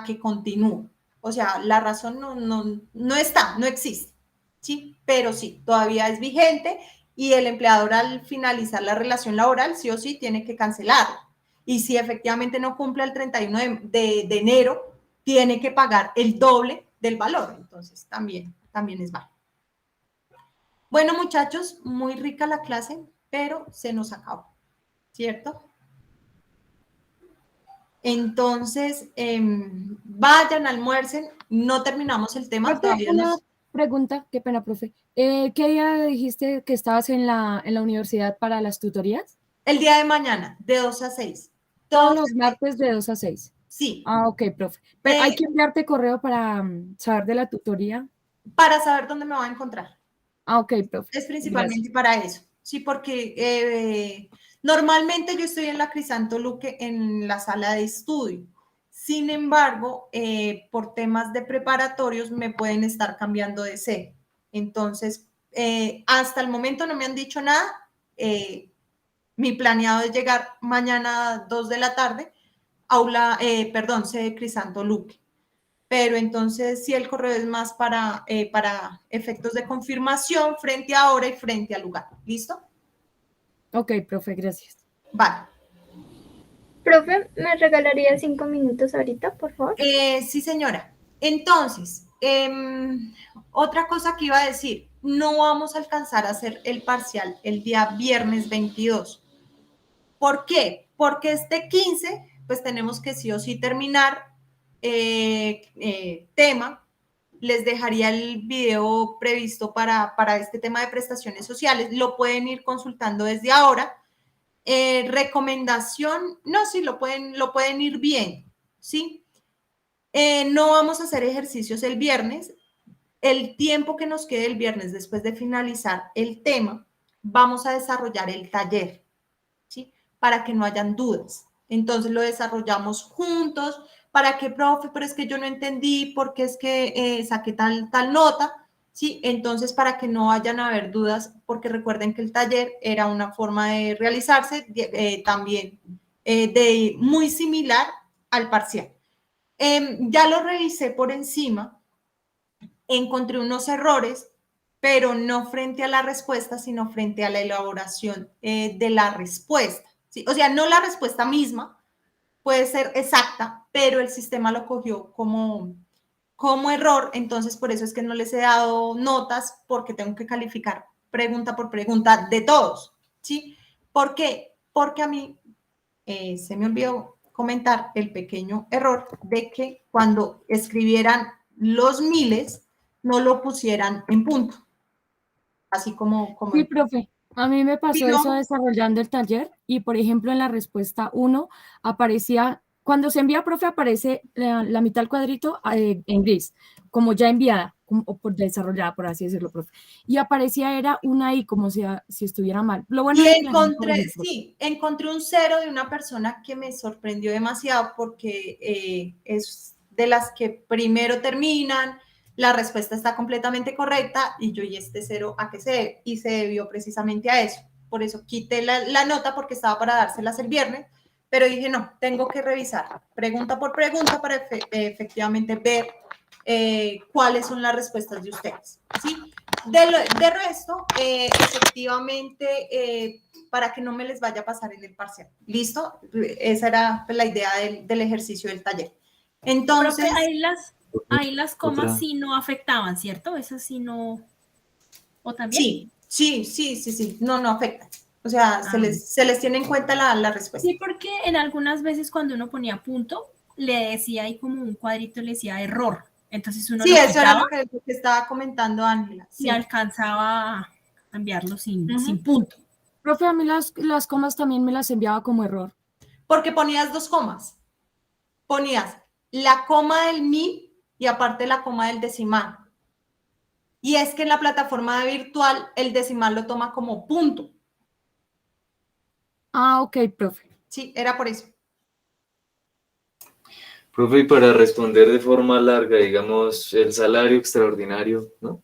que continúe. O sea, la razón no está, no existe, ¿sí? Pero sí, todavía es vigente y el empleador al finalizar la relación laboral sí o sí tiene que cancelarla. Y si efectivamente no cumple el 31 de enero, tiene que pagar el doble del valor. Entonces, también es válido. Bueno, muchachos, muy rica la clase, pero se nos acabó, ¿cierto? Entonces, vayan, almuercen, no terminamos el tema, Profe, todavía una pregunta, qué pena, profe. ¿Qué día dijiste que estabas en la universidad para las tutorías? el día de mañana, de 2 a 6. Todos los martes de 2 a 6. Sí. Ah, ok, profe. Pero hay que enviarte correo para saber de la tutoría. Para saber dónde me va a encontrar. Ah, ok, profe. Es principalmente Gracias. para eso. Sí, porque normalmente yo estoy en la Crisanto Luque en la sala de estudio. Sin embargo, por temas de preparatorios me pueden estar cambiando de sede. Entonces, hasta el momento no me han dicho nada. Mi planeado es llegar mañana a 2 de la tarde, sede Crisanto Luque. Pero entonces sí el correo es más para efectos de confirmación frente a hora y frente al lugar. ¿Listo? Ok, profe, gracias. Vale. Profe, ¿me regalaría 5 minutos ahorita, por favor? Sí, señora. Entonces, otra cosa que iba a decir, no vamos a alcanzar a hacer el parcial el día viernes 22. ¿Por qué? Porque este 15, pues tenemos que sí o sí terminar tema, les dejaría el video previsto para este tema de prestaciones sociales. Lo pueden ir consultando desde ahora. Recomendación, no, sí, lo pueden ir viendo, ¿sí? No vamos a hacer ejercicios el viernes. El tiempo que nos quede el viernes después de finalizar el tema, vamos a desarrollar el taller, ¿sí? Para que no hayan dudas. Entonces lo desarrollamos juntos, para que, profe, pero es que yo no entendí, porque es que saqué tal nota, ¿sí? Entonces, para que no vayan a haber dudas, porque recuerden que el taller era una forma de realizarse también muy similar al parcial. Ya lo revisé por encima, encontré unos errores, pero no frente a la respuesta, sino frente a la elaboración de la respuesta, ¿sí? O sea, no la respuesta misma, puede ser exacta, pero el sistema lo cogió como error, entonces por eso es que no les he dado notas, porque tengo que calificar pregunta por pregunta de todos, ¿sí? ¿Por qué? Porque a mí se me olvidó comentar el pequeño error de que cuando escribieran los miles, no lo pusieran en punto, así como Sí, profe. A mí me pasó no, eso desarrollando el taller y, por ejemplo, en la respuesta 1 aparecía, cuando se envía, profe, aparece la mitad del cuadrito en gris, como ya enviada, o por desarrollada, por así decirlo, profe. Y aparecía, era una I, como si estuviera mal. Lo bueno y era que la gente corregía, profe. sí, encontré un 0 de una persona que me sorprendió demasiado, porque es de las que primero terminan, la respuesta está completamente correcta, y yo, ¿y este 0 a qué se debe? Y se debió precisamente a eso. Por eso quité la nota, porque estaba para dárselas el viernes, pero dije, no, tengo que revisar pregunta por pregunta para efectivamente ver cuáles son las respuestas de ustedes, ¿sí? De resto, efectivamente, para que no me les vaya a pasar en el parcial. ¿Listo? Esa era la idea del ejercicio del taller. Entonces, Profe, ahí las comas Otra. sí no afectaban, ¿cierto? Esas sí no. ¿O también? sí. No afecta. O sea, Ah. se les tiene en cuenta la respuesta. Sí, porque en algunas veces cuando uno ponía punto, le decía ahí como un cuadrito, le decía error. Entonces uno Sí, lo eso era quitaba lo que estaba comentando Ángela. y Sí. alcanzaba a enviarlo sin Ujú. punto. Profe, a mí las comas también me las enviaba como error. Porque ponías 2 comas. Ponías la coma del mil y aparte la coma del decimal. Y es que en la plataforma virtual el decimal lo toma como punto. Ah, ok, profe. Sí, era por eso. Profe, y para responder de forma larga, digamos, el salario extraordinario, ¿no?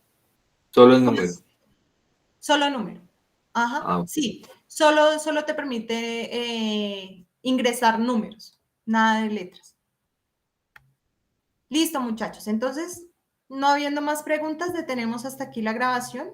Solo el número. Solo número. Ajá, Ah, ok. sí. Solo te permite ingresar números, nada de letras. Listo, muchachos. Entonces, no habiendo más preguntas, detenemos hasta aquí la grabación.